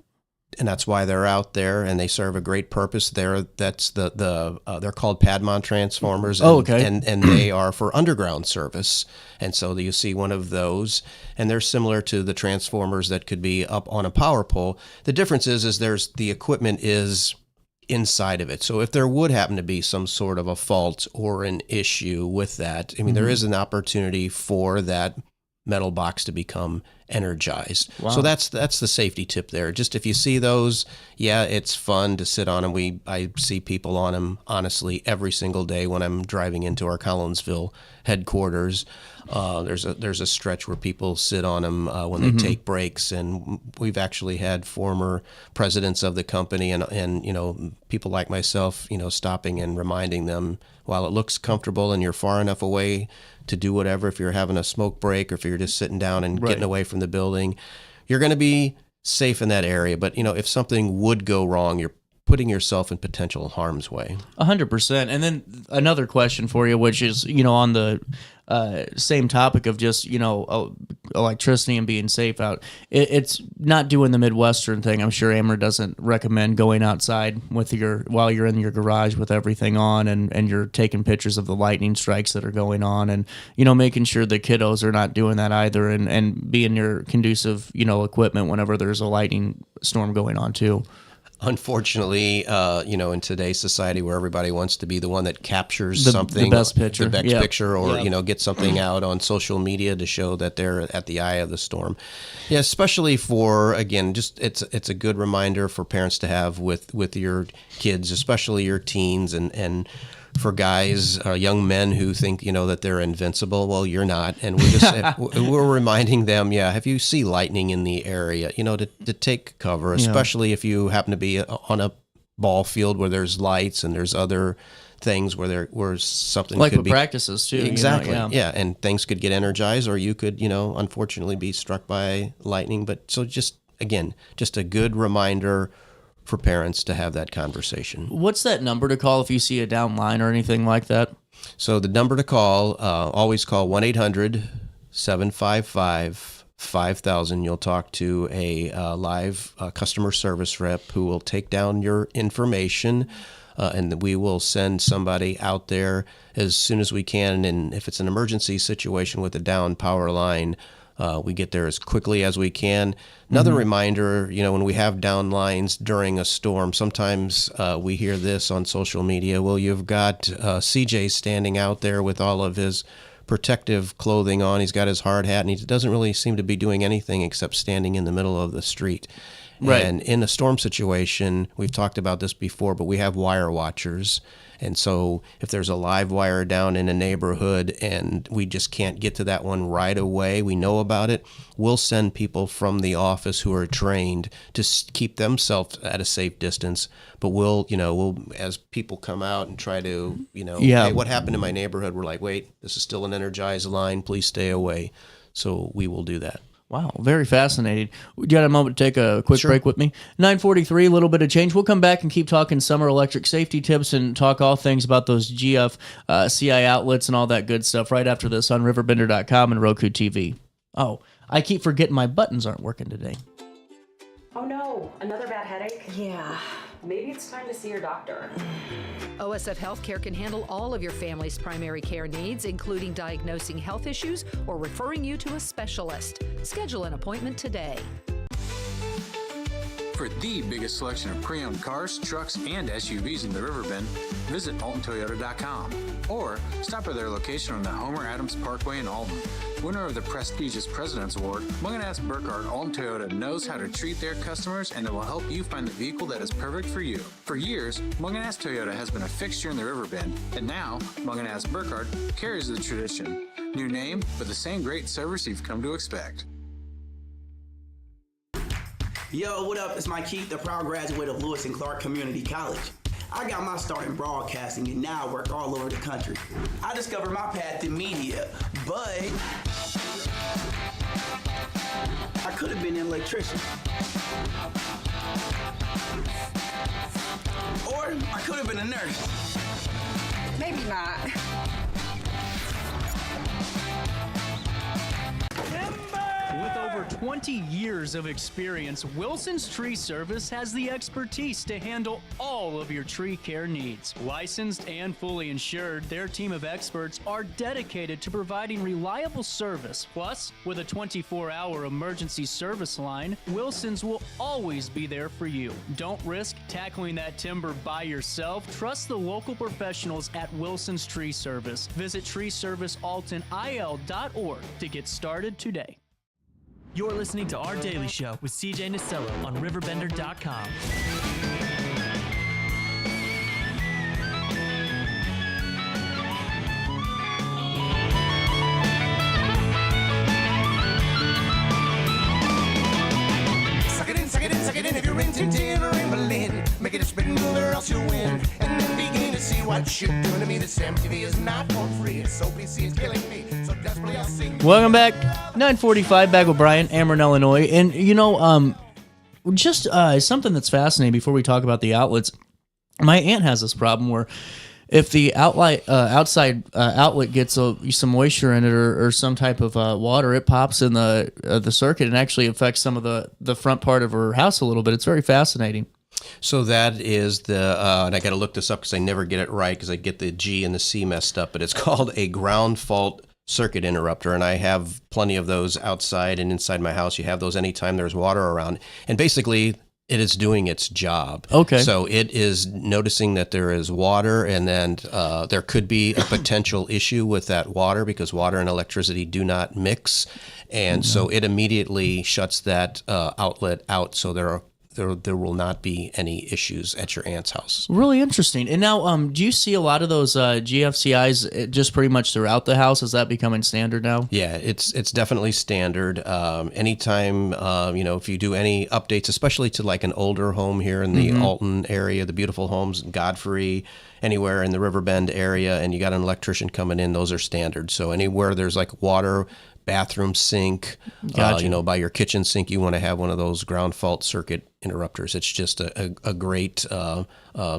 And that's why they're out there, and they serve a great purpose. They're called Padmon transformers. And, and they are for underground service. And so you see one of those, and they're similar to the transformers that could be up on a power pole. The difference is there's the equipment is inside of it. So if there would happen to be some sort of a fault or an issue with that, I mean, there is an opportunity for that metal box to become energized. Wow. So that's the safety tip there. Just if you see those, it's fun to sit on them. I see people on them honestly every single day when I'm driving into our Collinsville headquarters. There's a stretch where people sit on them when they take breaks, and we've actually had former presidents of the company and people like myself, stopping and reminding them, while it looks comfortable and you're far enough away to do whatever, if you're having a smoke break or if you're just sitting down and getting away from the building, you're going to be safe in that area. But, if something would go wrong, you're putting yourself in potential harm's way. 100%. And then another question for you, which is, on the same topic of just, electricity and being safe out. It's not doing the Midwestern thing. I'm sure Ameren doesn't recommend going outside while you're in your garage with everything on and you're taking pictures of the lightning strikes that are going on and, making sure the kiddos are not doing that either and being your conducive, equipment whenever there's a lightning storm going on too. Unfortunately, in today's society where everybody wants to be the one that captures something, the best picture, picture, or get something out on social media to show that they're at the eye of the storm. Yeah, especially for, again, just it's a good reminder for parents to have with your kids, especially your teens, and for guys, young men who think, that they're invincible. Well, you're not. And we're reminding them, if you see lightning in the area, to take cover, especially if you happen to be on a ball field where there's lights and there's other things where something like could be. Like practices too. Exactly. And things could get energized, or you could, unfortunately be struck by lightning. But so just a good reminder for parents to have that conversation. What's that number to call if you see a down line or anything like that? So the number to call, always call 1-800-755-5000. You'll talk to a live customer service rep who will take down your information, and we will send somebody out there as soon as we can. And if it's an emergency situation with a down power line, we get there as quickly as we can. Another reminder, when we have down lines during a storm, sometimes we hear this on social media. Well, you've got CJ standing out there with all of his protective clothing on. He's got his hard hat, and he doesn't really seem to be doing anything except standing in the middle of the street. Right. And in a storm situation, we've talked about this before, but we have wire watchers. And so if there's a live wire down in a neighborhood and we just can't get to that one right away, we know about it, we'll send people from the office who are trained to keep themselves at a safe distance. But we'll as people come out and try to, hey, what happened in my neighborhood? We're like, wait, this is still an energized line. Please stay away. So we will do that. Wow, very fascinating. You got a moment to take a quick break with me? 9:43, a little bit of change. We'll come back and keep talking summer electric safety tips and talk all things about those GF CI outlets and all that good stuff right after this on RiverBender.com and Roku TV. Oh, I keep forgetting my buttons aren't working today. Oh no, another bad headache? Yeah. Maybe it's time to see your doctor. OSF Healthcare can handle all of your family's primary care needs, including diagnosing health issues or referring you to a specialist. Schedule an appointment today. For the biggest selection of pre-owned cars, trucks, and SUVs in the Riverbend, visit AltonToyota.com or stop at their location on the Homer Adams Parkway in Alton. Winner of the prestigious President's Award, Munganaz Burkhardt Alton Toyota knows how to treat their customers, and it will help you find the vehicle that is perfect for you. For years, Munganaz Toyota has been a fixture in the Riverbend, and now Munganaz Burkhardt carries the tradition. New name, but the same great service you've come to expect. Yo, what up? It's Mike Keith, the proud graduate of Lewis and Clark Community College. I got my start in broadcasting and now I work all over the country. I discovered my path in media, but I could have been an electrician. Or I could have been a nurse. Maybe not. With over 20 years of experience, Wilson's Tree Service has the expertise to handle all of your tree care needs. Licensed and fully insured, their team of experts are dedicated to providing reliable service. Plus, with a 24-hour emergency service line, Wilson's will always be there for you. Don't risk tackling that timber by yourself. Trust the local professionals at Wilson's Tree Service. Visit treeservicealtonil.org to get started today. You're listening to Our Daily Show with CJ Nasello on RiverBender.com. Suck it in, suck it in, suck it in. If you're renting tin or in Berlin, make it a spin move or else you'll win. And then begin to see what you're doing to me. This MTV is not for free. It's OPC is killing me. So desperately I'll sing. Welcome back. 9:45, back with Brian, Ameren, Illinois. And, you know, just something that's fascinating before we talk about the outlets. My aunt has this problem where if the outside outlet gets some moisture in it or some type of water, it pops in the circuit and actually affects some of the front part of her house a little bit. It's very fascinating. So that is and I got to look this up because I never get it right because I get the G and the C messed up, but it's called a ground fault circuit interrupter, and I have plenty of those outside and inside my house. You have those anytime there's water around, and basically it is doing its job. Okay. So it is noticing that there is water, and then there could be a potential issue with that water because water and electricity do not mix, and so it immediately shuts that outlet out. So there will not be any issues at your aunt's house. Really interesting. And now, do you see a lot of those GFCIs just pretty much throughout the house? Is that becoming standard now? Yeah, it's definitely standard. Anytime, if you do any updates, especially to like an older home here in the Alton area, the beautiful homes, Godfrey, anywhere in the Riverbend area, and you got an electrician coming in, those are standard. So anywhere there's like water, bathroom sink, Gotcha. By your kitchen sink, you want to have one of those ground fault circuit interrupters. It's just a great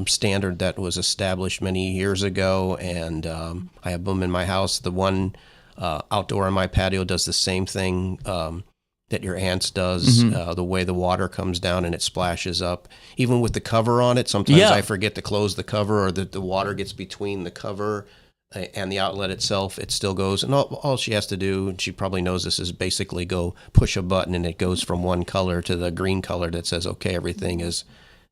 standard that was established many years ago, and I have them in my house. The one outdoor on my patio does the same thing that your aunt's does, the way the water comes down and it splashes up. Even with the cover on it, sometimes I forget to close the cover, or the water gets between the cover and the outlet itself, it still goes. And all she has to do, and she probably knows this, is basically go push a button and it goes from one color to the green color that says, okay, everything is,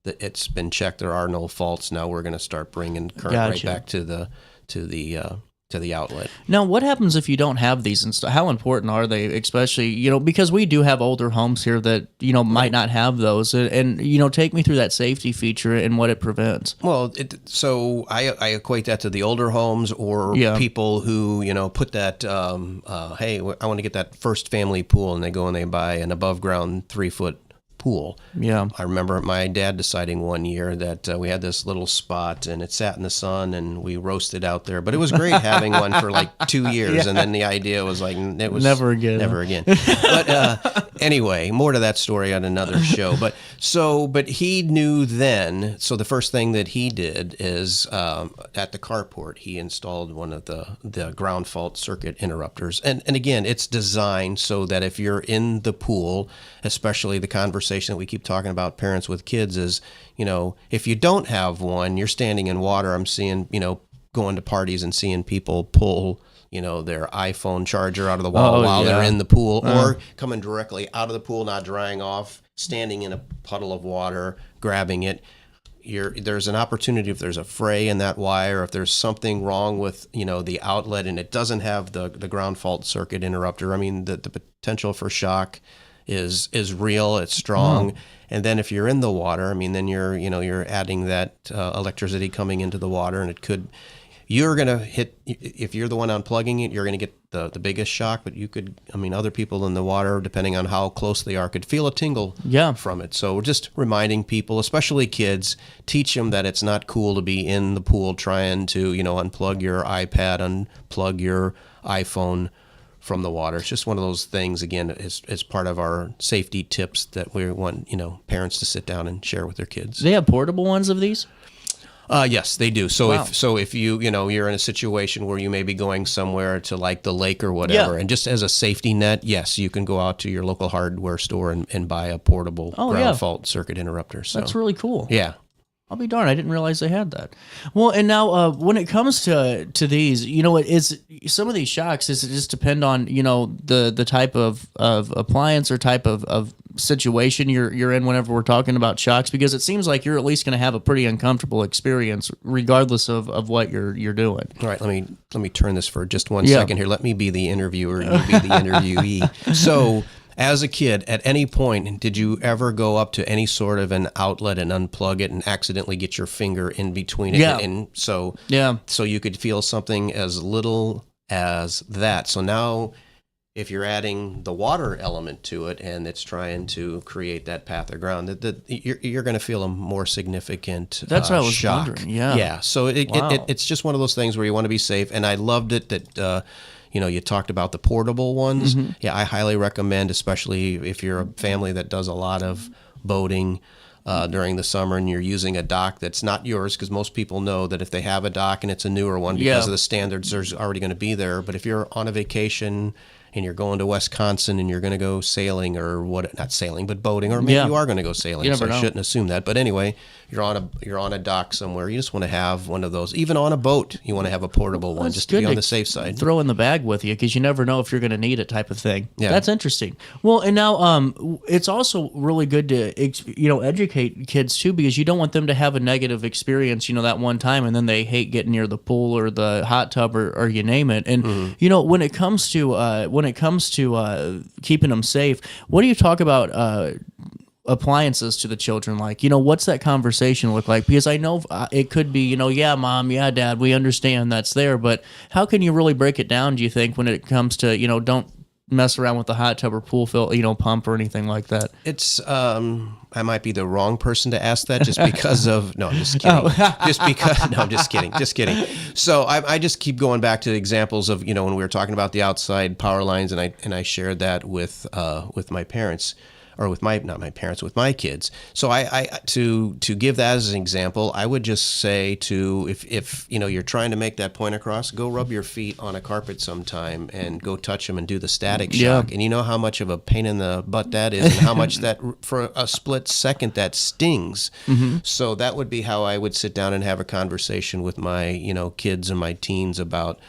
it's been checked. There are no faults. Now we're going to start bringing current right back to the outlet. Now, what happens if you don't have these and stuff? How important are they, especially, because we do have older homes here that, might not have those. And take me through that safety feature and what it prevents. Well, so I equate that to the older homes or people who, put that, hey, I want to get that first family pool, and they go and they buy an above ground 3-foot pool. Yeah. I remember my dad deciding one year that we had this little spot and it sat in the sun and we roasted out there. But it was great having one for like 2 years. And then the idea was like, it was never again. Never again. But anyway, more to that story on another show. But he knew then. So the first thing that he did is at the carport, he installed one of the ground fault circuit interrupters. And again, it's designed so that if you're in the pool, especially the conversation that we keep talking about parents with kids is, if you don't have one, you're standing in water. I'm seeing, going to parties and seeing people pull, their iPhone charger out of the wall while they're in the pool, or coming directly out of the pool, not drying off, standing in a puddle of water, grabbing it. There's an opportunity if there's a fray in that wire, if there's something wrong with, the outlet and it doesn't have the ground fault circuit interrupter. I mean, the potential for shock is real, it's strong. And then if you're in the water, I mean, then you're adding that electricity coming into the water, and it could, you're going to hit, if you're the one unplugging it, you're going to get the biggest shock, but you could, other people in the water, depending on how close they are, could feel a tingle from it. So we're just reminding people, especially kids, teach them that it's not cool to be in the pool trying to, unplug your iPad, unplug your iPhone from the water. It's just one of those things, again, as part of our safety tips that we want, parents to sit down and share with their kids. Do they have portable ones of these? Yes, they do. So Wow. if you you're in a situation where you may be going somewhere to like the lake or whatever, and just as a safety net, yes, you can go out to your local hardware store and buy a portable ground fault circuit interrupter. So that's really cool. Yeah. I'll be darned, I didn't realize they had that. Well, and now when it comes to these, it's some of these shocks, does it just depend on, the type of appliance or type of situation you're in whenever we're talking about shocks? Because it seems like you're at least going to have a pretty uncomfortable experience regardless of what you're doing. All right, let me turn this for just one second here. Let me be the interviewer and you be the interviewee. So, as a kid, at any point, did you ever go up to any sort of an outlet and unplug it and accidentally get your finger in between it? Yeah. And so you could feel something as little as that. So now, if you're adding the water element to it and it's trying to create that path of ground, you're going to feel a more significant That's what I was shock. wondering. Yeah. Yeah. So it's just one of those things where you want to be safe. And I loved it that you talked about the portable ones. Mm-hmm. Yeah, I highly recommend, especially if you're a family that does a lot of boating during the summer and you're using a dock that's not yours, because most people know that if they have a dock and it's a newer one, because of the standards, there's already going to be there. But if you're on a vacation and you're going to Wisconsin and you're going to go sailing or not sailing, but boating, or maybe you are going to go sailing. You never know. I shouldn't assume that. But anyway, you're on a dock somewhere. You just want to have one of those. Even on a boat, you want to have a portable one just to be on the safe side. Throw in the bag with you because you never know if you're going to need it, type of thing. Yeah. That's interesting. Well, and now it's also really good to educate kids too, because you don't want them to have a negative experience, that one time, and then they hate getting near the pool or the hot tub or you name it. And when it comes to keeping them safe, what do you talk about? Appliances to the children, like, what's that conversation look like? Because I know it could be, yeah, mom, yeah, dad, we understand that's there, but how can you really break it down, do you think, when it comes to, don't mess around with the hot tub or pool pump or anything like that? It's I might be the wrong person to ask that, just because of I'm just kidding. I'm just kidding. So I just keep going back to examples of when we were talking about the outside power lines, and I shared that with my parents. Or with with my kids. So I to give that as an example, I would just say if you're trying to make that point across, go rub your feet on a carpet sometime and go touch them and do the static shock. And you know how much of a pain in the butt that is, and how much that for a split second that stings. Mm-hmm. So that would be how I would sit down and have a conversation with my kids and my teens about.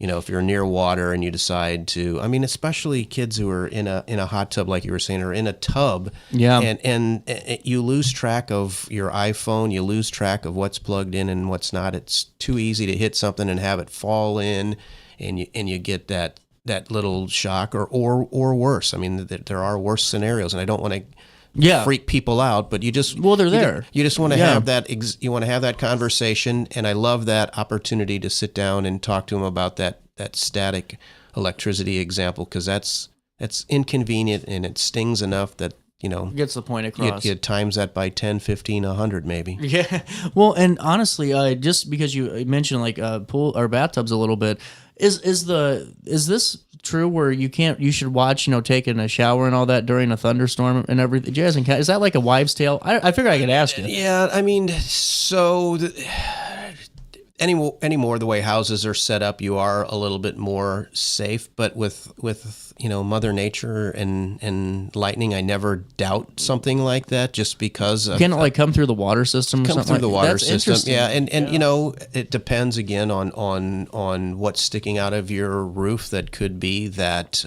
If you're near water and you decide to, especially kids who are in a hot tub, like you were saying, or in a tub, and you lose track of your iPhone, you lose track of what's plugged in and what's not. It's too easy to hit something and have it fall in, and you get that little shock, or worse. There are worse scenarios, and I don't want to freak people out, but you just they're there. You just want to have that. You want to have that conversation, and I love that opportunity to sit down and talk to them about that static electricity example, because that's inconvenient and it stings enough that gets the point across. You times that by 10, 15, 100 maybe. Yeah. Well, and honestly, just because you mentioned like pool or bathtubs a little bit, is this true where you should watch taking a shower and all that during a thunderstorm and everything? Is that like a wives' tale? I figure I could ask you. Yeah, so anymore the way houses are set up, you are a little bit more safe, but with Mother Nature and lightning, I never doubt something like that, just because can it like come through the water system or something? The water That's system. Yeah, and yeah. It depends again on what's sticking out of your roof. That could be that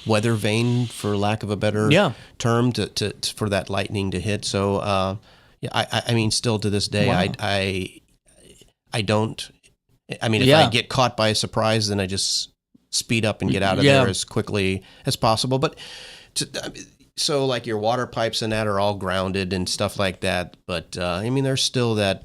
weather vane, for lack of a better term, to for that lightning to hit. So I still to this day, wow. I don't. If I get caught by a surprise, then I just speed up and get out of there as quickly as possible. But so like your water pipes and that are all grounded and stuff like that. But there's still that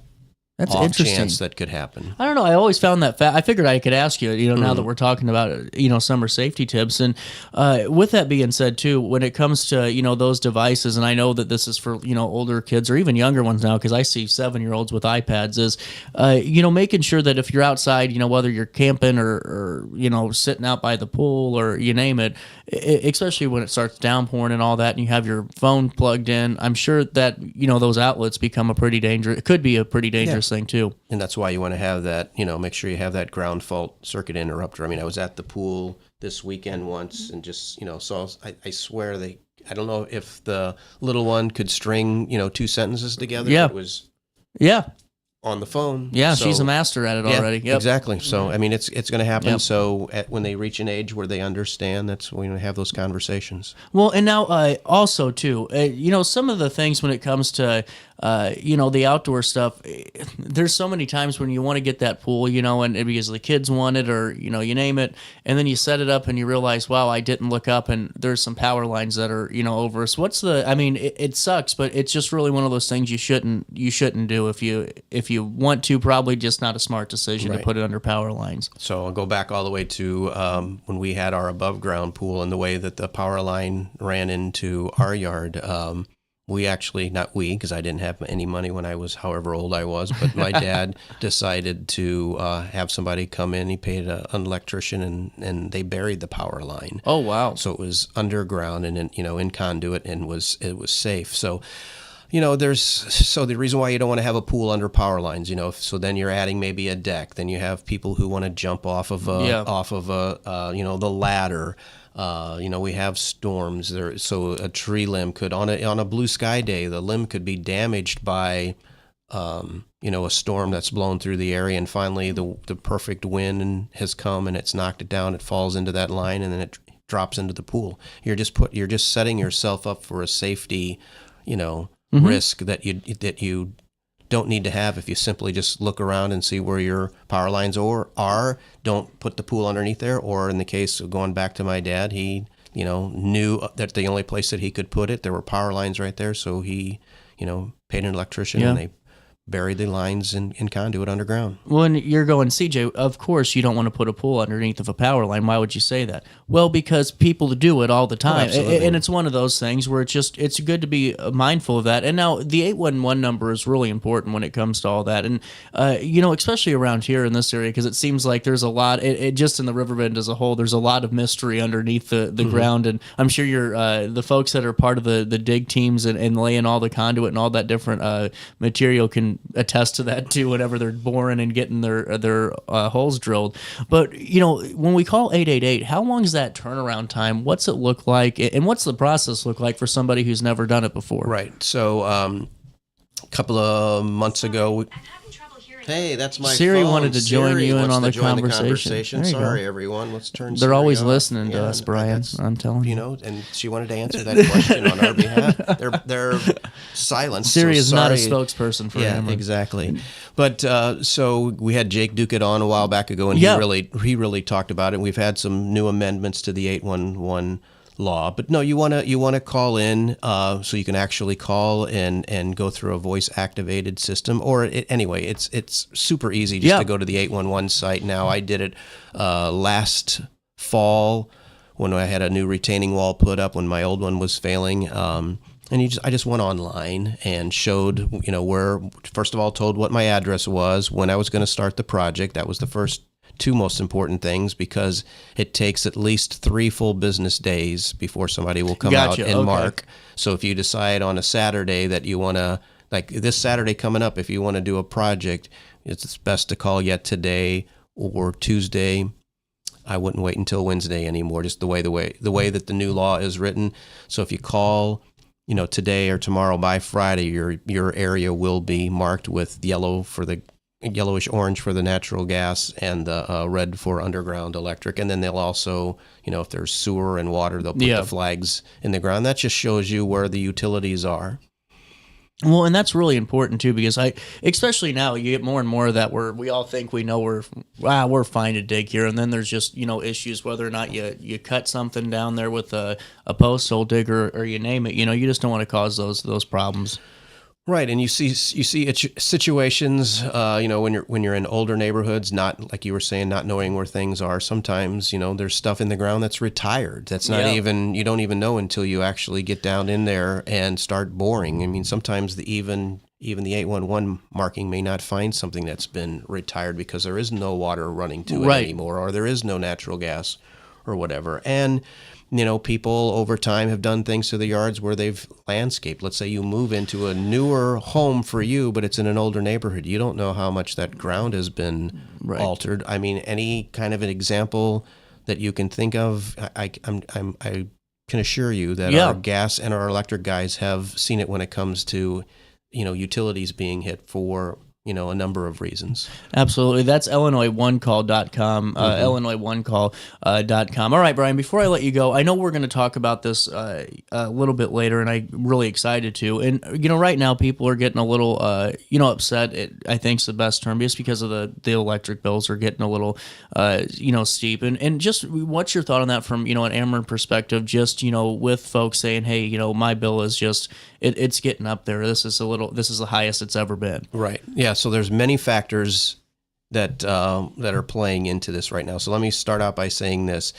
That's off interesting. chance that could happen. I don't know. I always found that I figured I could ask you, now that we're talking about, summer safety tips. And with that being said, too, when it comes to, those devices, and I know that this is for, older kids or even younger ones now, because I see 7-year-olds with iPads, is, making sure that if you're outside, whether you're camping or sitting out by the pool or you name it, especially when it starts downpouring and all that, and you have your phone plugged in, I'm sure that, those outlets become it could be a pretty dangerous thing too. And that's why you want to have that, make sure you have that ground fault circuit interrupter. I mean, I was at the pool this weekend once and just, so I swear I don't know if the little one could string, 2 sentences together. Yeah. It was on the phone. Yeah, So, she's a master at it already. Yep. Exactly. So, I mean, it's going to happen. Yep. So when they reach an age where they understand, that's when we have those conversations. Well, and now also too, some of the things when it comes to, the outdoor stuff, there's so many times when you want to get that pool, and because the kids want it or, you name it, and then you set it up and you realize, wow, I didn't look up and there's some power lines that are, over us. It sucks, but it's just really one of those things you shouldn't do if you want to, probably just not a smart decision to put it under power lines. So I'll go back all the way to when we had our above ground pool and the way that the power line ran into our yard. We actually, not we, because I didn't have any money when I was however old I was, but my dad decided to have somebody come in. He paid an electrician and they buried the power line. Oh, wow. So it was underground and in conduit and it was safe. So, the reason why you don't want to have a pool under power lines, so then you're adding maybe a deck. Then you have people who want to jump off of the ladder. We have storms there, so a tree limb could on a blue sky day, the limb could be damaged by a storm that's blown through the area, and finally the perfect wind has come and it's knocked it down. It falls into that line and then it drops into the pool. You're just setting yourself up for a safety, risk that you don't need to have if you simply just look around and see where your power lines are. Don't put the pool underneath there. Or in the case of going back to my dad, he, knew that the only place that he could put it, there were power lines right there. So he, paid an electrician and they buried the lines in conduit underground. When you're going, CJ, of course you don't want to put a pool underneath of a power line. Why would you say that? Well, because people do it all the time. And it's one of those things where it's good to be mindful of that. And now the 811 number is really important when it comes to all that. And, especially around here in this area, because it seems like there's a lot, just in the Riverbend as a whole, there's a lot of mystery underneath the ground. And I'm sure the folks that are part of the dig teams and laying all the conduit and all that different material can attest to that too whenever they're boring and getting their holes drilled. But when we call 888, how long is that turnaround time? What's it look like, and what's the process look like for somebody who's never done it before? Right. So a couple of months ago, hey, that's my Siri phone. wanted to join Siri you in wants on to the join conversation. There you Sorry, go. everyone. Let's turn. They're Siri always off. listening to us, Brian. I'm telling you. And she wanted to answer that question on our behalf. They're silent. Siri is not a sorry. spokesperson for him. Yeah, exactly. But so we had Jake Duquette on a while back ago, and he really talked about it. We've had some new amendments to the 811 law, but no, you want to call in so you can actually call and go through a voice activated system. Or anyway, it's super easy just to go to the 811 site now. I did it last fall when I had a new retaining wall put up when my old one was failing. And I just went online and showed, where, first of all, told what my address was, when I was going to start the project. That was the first two most important things, because it takes at least 3 full business days before somebody will come out and mark. So if you decide on a Saturday that you want to, like this Saturday coming up, if you want to do a project, it's best to call yet today or Tuesday. I wouldn't wait until Wednesday anymore, just the way that the new law is written. So if you call, today or tomorrow by Friday, your area will be marked with yellowish orange for the natural gas and the red for underground electric. And then they'll also, if there's sewer and water, they'll put the flags in the ground. That just shows you where the utilities are. Well, and that's really important too, because especially now, you get more and more of that where we all think we know we're fine to dig here, and then there's just issues whether or not you cut something down there with a post hole digger or you name it. You just don't want to cause those problems. Right, and you see situations, when you're in older neighborhoods, not like you were saying, not knowing where things are. Sometimes, there's stuff in the ground that's retired. That's not even, you don't even know until you actually get down in there and start boring. I mean, sometimes even the 811 marking may not find something that's been retired because there is no water running to it anymore, or there is no natural gas or whatever. And people over time have done things to the yards where they've landscaped. Let's say you move into a newer home for you, but it's in an older neighborhood. You don't know how much that ground has been altered. I mean, any kind of an example that you can think of, I can assure you that our gas and our electric guys have seen it when it comes to, utilities being hit for a number of reasons. Absolutely. That's IllinoisOneCall.com, IllinoisOneCall.com. All right, Brian, before I let you go, I know we're going to talk about this a little bit later, and I'm really excited to. And, right now people are getting a little, upset, I think is the best term, just because of the electric bills are getting a little, steep. And just what's your thought on that from, an Ameren perspective, just, with folks saying, hey, my bill is just, it's getting up there. This is the highest it's ever been. Right. Yeah. So there's many factors that are playing into this right now. So let me start out by saying this,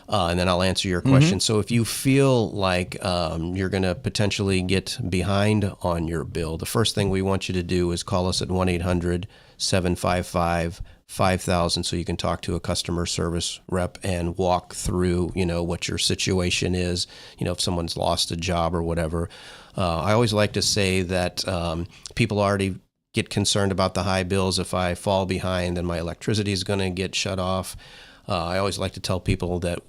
and then I'll answer your question. So if you feel like you're going to potentially get behind on your bill, the first thing we want you to do is call us at 1-800-755-5000 so you can talk to a customer service rep and walk through, what your situation is, if someone's lost a job or whatever. I always like to say that people already get concerned about the high bills. If I fall behind, then my electricity is going to get shut off. I always like to tell people that,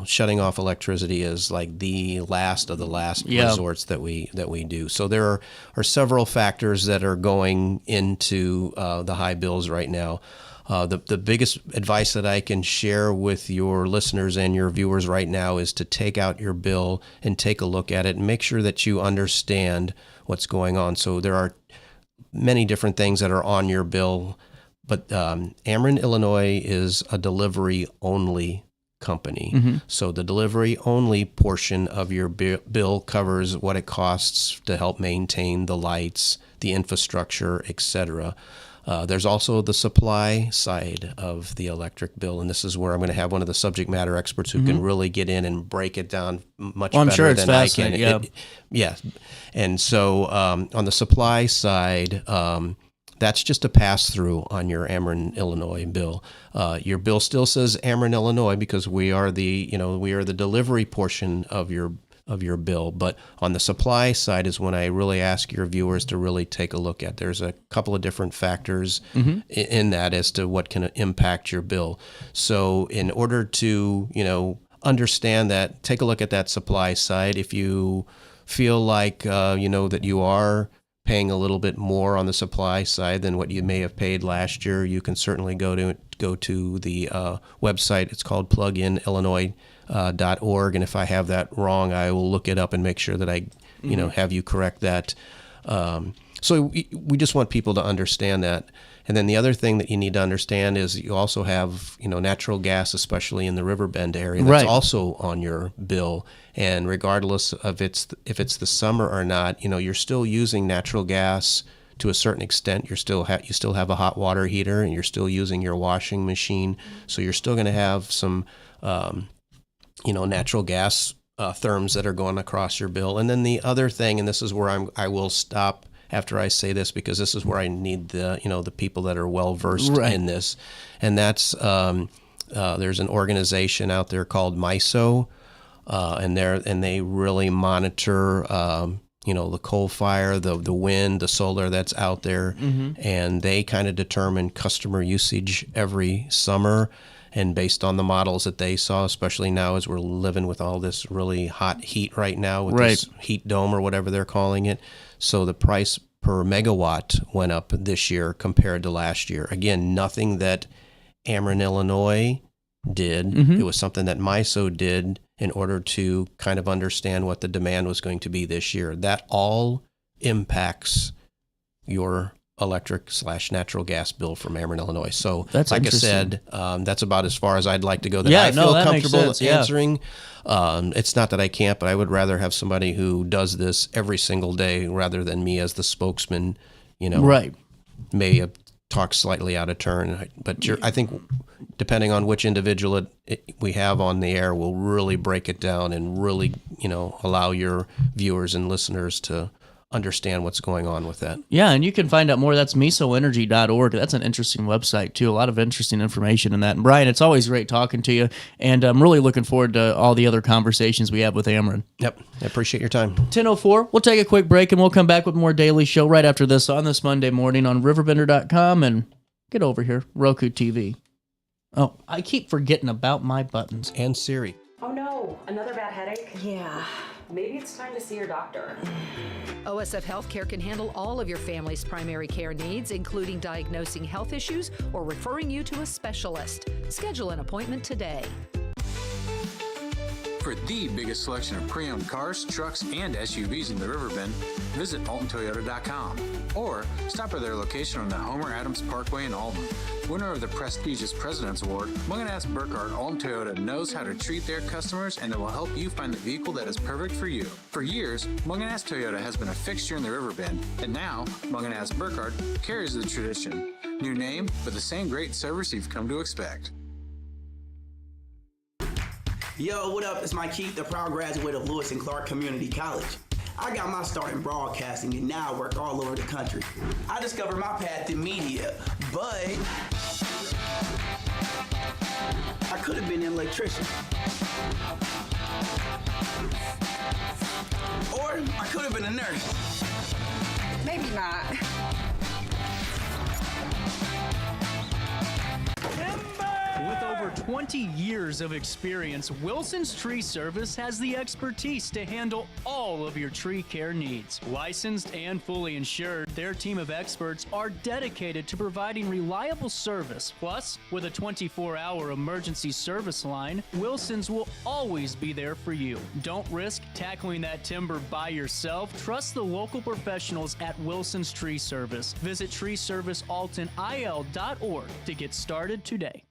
shutting off electricity is like the last of the last resorts that we do. So there are several factors that are going into the high bills right now. The biggest advice that I can share with your listeners and your viewers right now is to take out your bill and take a look at it and make sure that you understand what's going on. So there are many different things that are on your bill, but Ameren Illinois is a delivery-only company. So the delivery-only portion of your bill covers what it costs to help maintain the lights, the infrastructure, etc. There's also the supply side of the electric bill, and this is where I'm going to have one of the subject matter experts who can really get in and break it down much better than I can. And so on the supply side, that's just a pass-through on your Ameren Illinois bill. Your bill still says Ameren Illinois because we are the delivery portion of your bill. But on the supply side is when I really ask your viewers to really take a look at. There's a couple of different factors in that as to what can impact your bill. So in order to, understand that, take a look at that supply side. If you feel like, that you are paying a little bit more on the supply side than what you may have paid last year, you can certainly go to the website. It's called pluginillinois.org, and if I have that wrong, I will look it up and make sure that I, have you correct that. So we just want people to understand that. And then the other thing that you need to understand is you also have, natural gas, especially in the Riverbend area, that's also on your bill. And regardless of if it's the summer or not, you're still using natural gas to a certain extent. You still have a hot water heater, and you're still using your washing machine. So you're still going to have some, natural gas therms that are going across your bill. And then the other thing, and this is where I will stop after I say this, because this is where I need the people that are well versed in this, and that's there's an organization out there called MISO, and they really monitor the coal fire, the wind, the solar that's out there, and they kind of determine customer usage every summer. And based on the models that they saw, especially now as we're living with all this really hot heat right now with this heat dome or whatever they're calling it, so the price per megawatt went up this year compared to last year. Again, nothing that Ameren Illinois did. It was something that MISO did in order to kind of understand what the demand was going to be this year. That all impacts your electric/natural gas bill from Ameren, Illinois. So, That's like I interesting. said, that's about as far as I'd like to go. That Yeah, I feel that makes comfortable sense, yeah. answering. It's not that I can't, but I would rather have somebody who does this every single day rather than me as the spokesman. Right. May have talked slightly out of turn, but I think depending on which individual we have on the air, will really break it down and really, allow your viewers and listeners to understand what's going on with that. Yeah, and you can find out more. That's mesoenergy.org. That's an interesting website, too. A lot of interesting information in that. And Brian, it's always great talking to you, and I'm really looking forward to all the other conversations we have with Ameren. Yep, I appreciate your time. 10:04. We'll take a quick break, and we'll come back with more Daily Show right after this on this Monday morning on RiverBender.com, and get over here, Roku TV. Oh, I keep forgetting about my buttons. And Siri. Oh no, another bad headache? Yeah. Maybe it's time to see your doctor. OSF Healthcare can handle all of your family's primary care needs, including diagnosing health issues or referring you to a specialist. Schedule an appointment today. For the biggest selection of pre-owned cars, trucks, and SUVs in the Riverbend, visit AltonToyota.com or stop by their location on the Homer Adams Parkway in Alton. Winner of the prestigious President's Award, Munganast Burkhardt Alton Toyota knows how to treat their customers, and they will help you find the vehicle that is perfect for you. For years, Munganast Toyota has been a fixture in the Riverbend, and now Munganast Burkhardt carries the tradition. New name, but the same great service you've come to expect. Yo, what up? It's Mike Keith, the proud graduate of Lewis and Clark Community College. I got my start in broadcasting and now I work all over the country. I discovered my path in media, but I could have been an electrician. Or I could have been a nurse. Maybe not. With over 20 years of experience, Wilson's Tree Service has the expertise to handle all of your tree care needs. Licensed and fully insured, their team of experts are dedicated to providing reliable service. Plus, with a 24-hour emergency service line, Wilson's will always be there for you. Don't risk tackling that timber by yourself. Trust the local professionals at Wilson's Tree Service. Visit treeservicealtonil.org to get started today.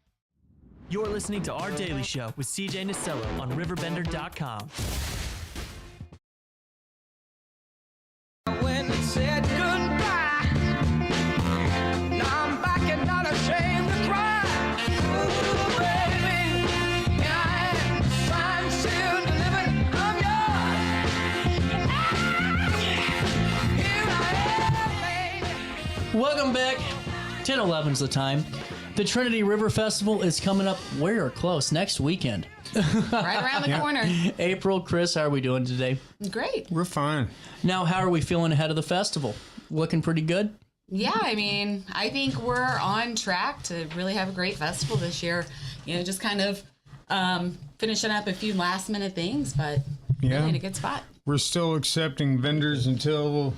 You're listening to Our Daily Show with CJ Nasello on RiverBender.com. When it said goodbye, now I'm back and not ashamed to cry. Ooh, baby, here I am, signed, sealed, delivered, I'm yours. Here I am, baby. Welcome back. 10:11's the time. The Trinity River Festival is coming up. We're close. Next weekend. Right around the corner. April, Chris, how are we doing today? Great. We're fine. Now, how are we feeling ahead of the festival? Looking pretty good? Yeah, I mean, I think we're on track to really have a great festival this year. You know, just kind of finishing up a few last minute things, but really in a good spot. We're still accepting vendors until...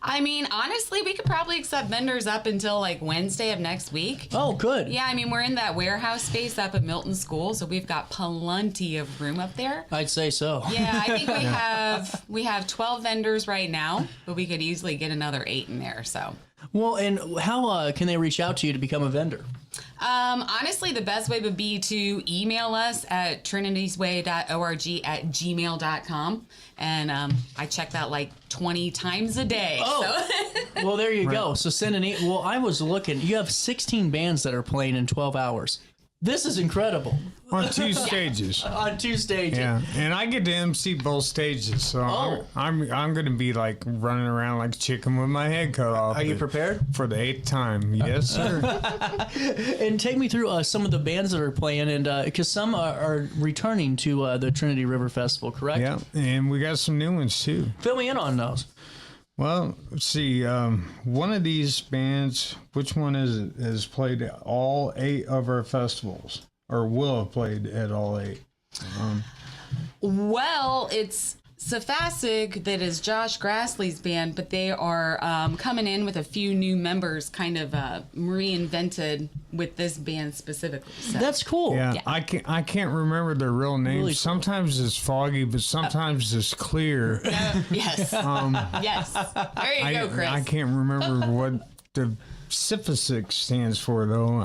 I mean, honestly, we could probably accept vendors up until like Wednesday of next week. Oh, good. Yeah, I mean, we're in that warehouse space up at Milton School, so we've got plenty of room up there. I'd say so. Yeah, I think we have 12 vendors right now, but we could easily get another 8 in there. So. Well, and how can they reach out to you to become a vendor? Honestly, the best way would be to email us at trinitiesway.org@gmail.com. And I check that like 20 times a day. Oh, so. Well, there you go. So send an email. Well, I was looking. You have 16 bands that are playing in 12 hours. This is incredible. On 2 stages. On 2 stages. Yeah, and I get to MC both stages, so I'm going to be like running around like a chicken with my head cut off. Are you prepared? For the 8th time, yes, sir. And take me through some of the bands that are playing, and because some are returning to the Trinity River Festival, correct? Yeah, and we got some new ones too. Fill me in on those. Well, let's see. One of these bands, which one is it, has played at all 8 of our festivals, or will have played at all 8? Well, it's Safasig, that is Josh Grassley's band, but they are coming in with a few new members, kind of reinvented with this band specifically. So. That's cool. Yeah, I can't remember their real names. Really cool. Sometimes it's foggy, but sometimes it's clear. Yes. Yes. There you go, Chris. I can't remember what the Sifasic stands for, though.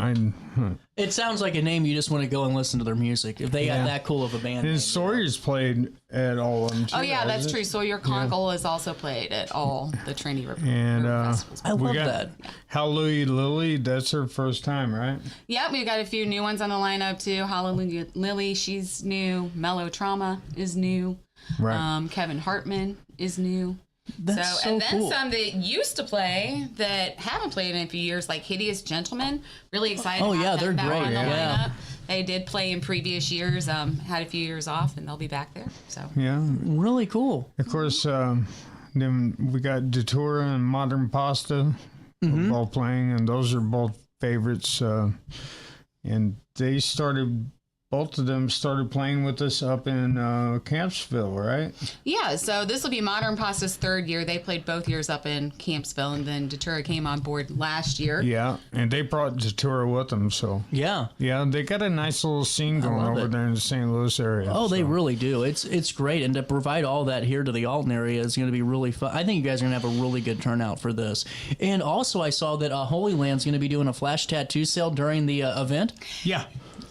It sounds like a name you just want to go and listen to their music if they got that cool of a band. And Sawyer's played at all of them, too. Oh, yeah, that's true. Sawyer Conkle has also played at all the Trinity River festivals. I love that. Hallelujah Lily, that's her first time, right? Yep, we've got a few new ones on the lineup, too. Hallelujah Lily, she's new. Mellow Trauma is new. Right. Kevin Hartman is new. That's so and then cool. some that used to play that haven't played in a few years, like Hideous Gentlemen. Really excited. Oh, to have yeah, them they're back great. on the Yeah. lineup. They did play in previous years. Had a few years off, and they'll be back there. So Yeah. Really cool. Of course, then we got Datura and Modern Pasta both playing, and those are both favorites. And they started, both of them started playing with us up in Campsville, right? yeah, so this will be Modern Pasta's third year. They played both years up in Campsville, and then Datura came on board last year. Yeah, and they brought Datura with them, so. Yeah. Yeah, they got a nice little scene going love over it. there in the St. Louis area. Oh, they so. really do. It's great, and to provide all that here to the Alton area is going to be really fun. I think you guys are going to have a really good turnout for this. And also, I saw that Holy Land's going to be doing a flash tattoo sale during the event. Yeah.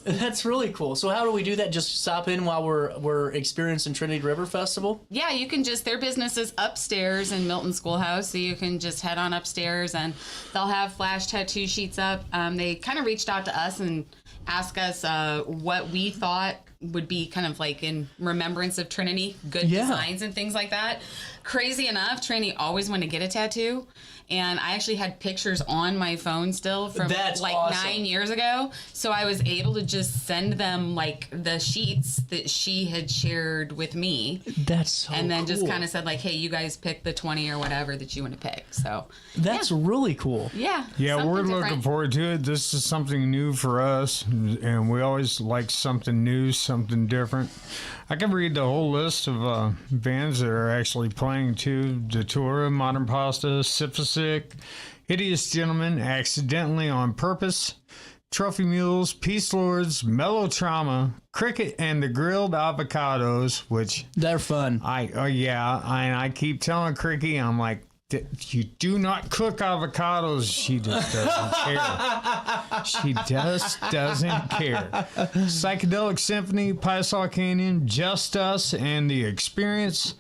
That's really cool. So how do we do that? Just stop in while we're experiencing Trinity River Festival? Yeah, you can just, their business is upstairs in Milton Schoolhouse, so you can just head on upstairs and they'll have flash tattoo sheets up. They kind of reached out to us and asked us what we thought would be kind of like in remembrance of Trinity, good designs and things like that. Crazy enough, Trinity always wanted to get a tattoo. And I actually had pictures on my phone still from awesome. 9 years ago. So I was able to just send them like the sheets that she had shared with me. That's so And then just cool. kind of said like, hey, you guys pick the 20 or whatever that you want to pick. So That's really cool. yeah. Yeah, something we're different. looking forward to it. This is something new for us, and we always like something new, something different. I can read the whole list of bands that are actually playing too. Datura, Modern Pasta, Sifasic, Hideous Gentlemen, Accidentally on Purpose, Trophy Mules, Peace Lords, Mellow Trauma, Cricket, and the Grilled Avocados, which they're fun. I keep telling Cricket, I'm like, you do not cook avocados. She just doesn't care. She just doesn't care. Psychedelic Symphony, Piesaw Canyon, Just Us, and The Experience.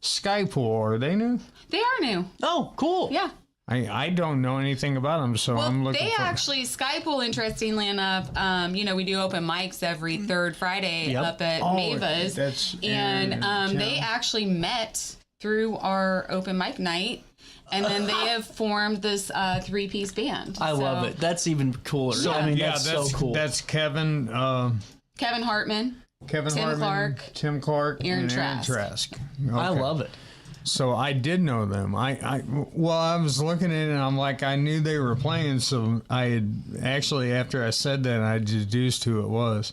Skypool, are they new? They are new. Oh, cool. Yeah. I don't know anything about them, so I'm looking they for actually, Skypool, interestingly enough, we do open mics every third Friday up at Mava's. And they actually met through our open mic night. And then they have formed this three-piece band. I love it. That's even cooler. So, I mean, that's so cool. That's Kevin. Kevin Hartman. Tim Clark. Aaron Trask. Okay. I love it. So I did know them. I was looking at it and I'm like, I knew they were playing. So I had actually, after I said that, I deduced who it was.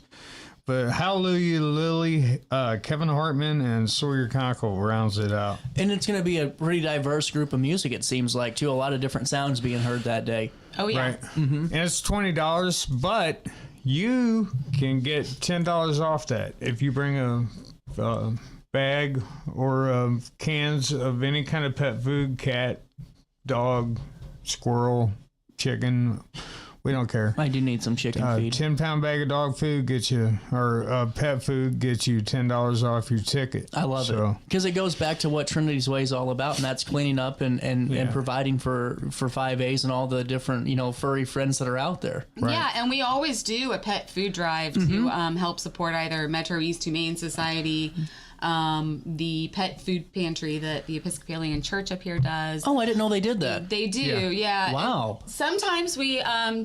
But Hallelujah Lily, Kevin Hartman, and Sawyer Conkle rounds it out. And it's going to be a pretty diverse group of music, it seems like, too. A lot of different sounds being heard that day. Oh, yeah. Right. And it's $20, but you can get $10 off that if you bring a bag or cans of any kind of pet food, cat, dog, squirrel, chicken. We don't care. I do need some chicken feed. 10-pound bag of dog food gets you, or pet food gets you $10 off your ticket. I love it because it goes back to what Trinity's Way is all about, and that's cleaning up and providing for 5As and all the different furry friends that are out there. Right. Yeah, and we always do a pet food drive to help support either Metro East Humane Society, the pet food pantry that the Episcopalian Church up here does. Oh, I didn't know they did that. They do, yeah. Wow. And sometimes we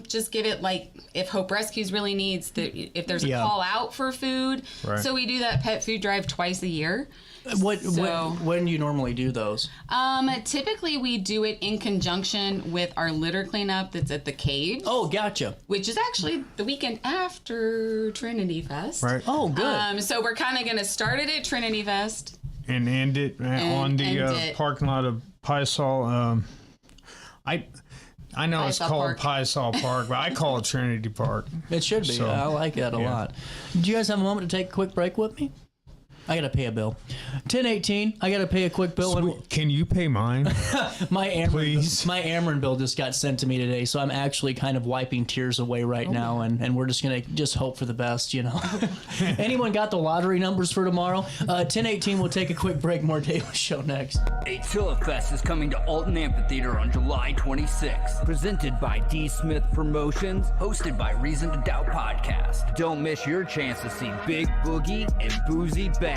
just give it like if Hope Rescues really needs if there's a call out for food. Right. So we do that pet food drive twice a year. When do you normally do those? Typically we do it in conjunction with our litter cleanup that's at the Cave. Oh, gotcha. Which is actually the weekend after Trinity Fest. Right. Oh, good. So we're kind of going to start it at Trinity Fest, and end it on the parking lot of Pie-Sol. I know it's called Pie-Sol Park, but I call it Trinity Park. It should be. So, I like that a lot. Do you guys have a moment to take a quick break with me? I gotta pay a bill. 10:18. I gotta pay a quick bill. Sweet. Can you pay mine? My Ameren bill just got sent to me today, so I'm actually kind of wiping tears away right now, and we're just gonna hope for the best, you know. Anyone got the lottery numbers for tomorrow? 10:18. We'll take a quick break. More Daily Show next. Attila Fest is coming to Alton Amphitheater on July 26th. Presented by D. Smith Promotions, hosted by Reason to Doubt podcast. Don't miss your chance to see Big Boogie and Boozy Badass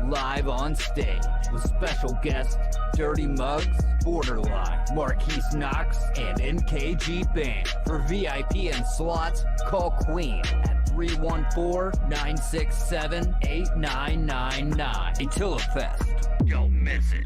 live on stage with special guests Dirty Muggs, Borderline, Marquise Knox, and NKG Band. For VIP and slots, call Queen at 314-967-8999. Attila Fest. Don't miss it.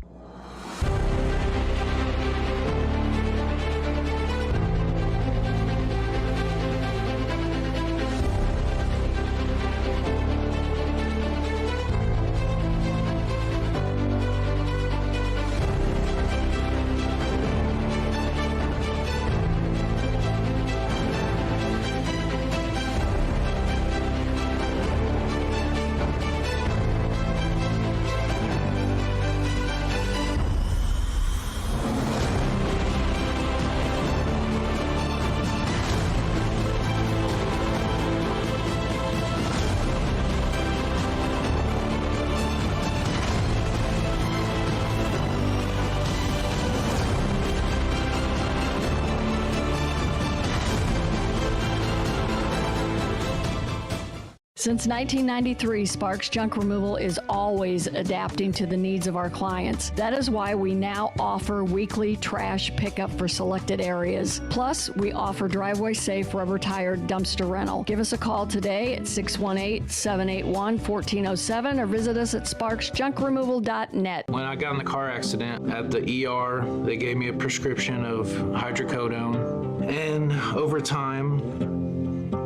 Since 1993, Sparks Junk Removal is always adapting to the needs of our clients. That is why we now offer weekly trash pickup for selected areas. Plus, we offer driveway-safe rubber-tired dumpster rental. Give us a call today at 618-781-1407 or visit us at sparksjunkremoval.net. When I got in the car accident at the ER, they gave me a prescription of hydrocodone. And over time,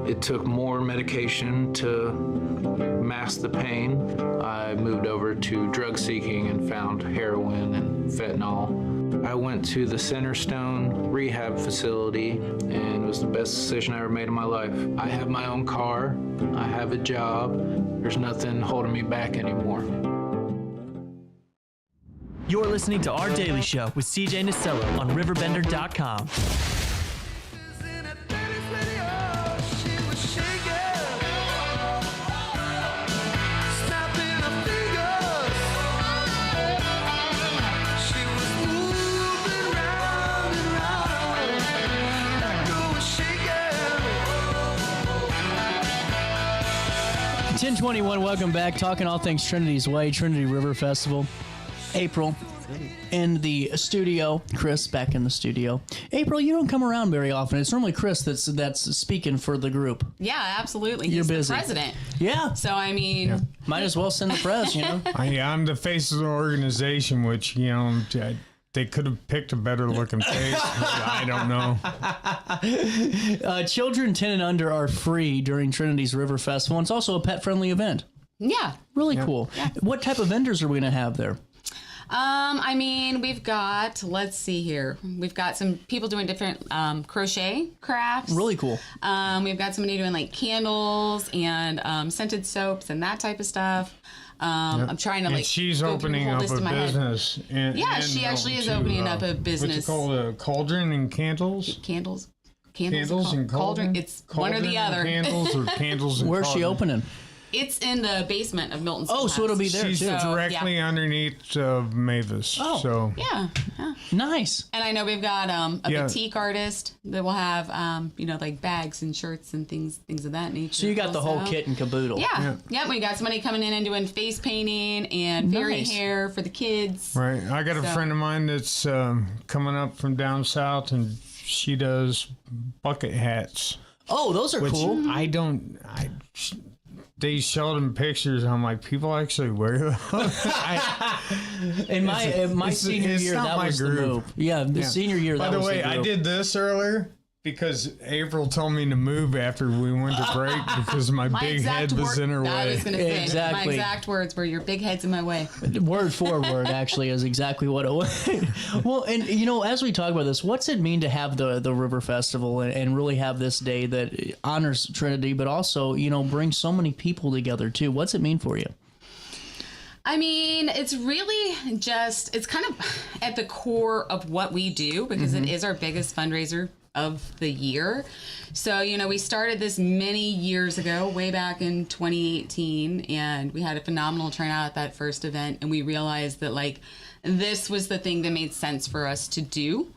it took more medication to mask the pain. I moved over to drug seeking and found heroin and fentanyl. I went to the Centerstone rehab facility, and it was the best decision I ever made in my life. I have my own car. I have a job. There's nothing holding me back anymore. You're listening to Our Daily Show with CJ Nasello on RiverBender.com. Ten 1021, welcome back. Talking all things Trinity's Way, Trinity River Festival. April in the studio. Chris back in the studio. April, you don't come around very often. It's normally Chris that's speaking for the group. Yeah, absolutely. You're He's busy. the president. Yeah. So, I mean... Might as well send the press, you know? I'm the face of the organization, which, you know... They could have picked a better looking face. I don't know. Children 10 and under are free during Trinity's River Festival. And it's also a pet-friendly event. Yeah. Really cool. Yeah. What type of vendors are we going to have there? I mean, we've got, let's see here. We've got some people doing different crochet crafts. Really cool. We've got somebody doing like candles and scented soaps and that type of stuff. I'm trying to and she's opening up a business. She actually is opening up a business. What's it called? Cauldron and candles? Candles and cauldron? It's one or the other. Candles or candles and Where's cauldron? she opening? It's in the basement of Milton Schoolhouse. Oh, so it'll be there She's too. directly underneath Mavis. Oh. So. Yeah. Nice. And I know we've got a boutique artist that will have, like bags and shirts and things of that nature. So you got the whole kit and caboodle. Yeah. We got somebody coming in and doing face painting and fairy hair for the kids. Right. I got a friend of mine that's coming up from down south, and she does bucket hats. Oh, those are cool. They showed them pictures, and I'm like, people actually wear those? In my senior year, that was the move. Yeah, senior year, that was the move. By the way, I did this earlier. Because April told me to move after we went to break because my big head was in her way. I was going to say, Exactly. my exact words were, your big head's in my way. Word for word, actually, is exactly what it was. Well, and, you know, as we talk about this, what's it mean to have the River Festival and really have this day that honors Trinity, but also, you know, brings so many people together, too? What's it mean for you? I mean, it's really just, it's kind of at the core of what we do because it is our biggest fundraiser of the year. So, you know, we started this many years ago, way back in 2018, and we had a phenomenal turnout at that first event, and we realized that, like, this was the thing that made sense for us to do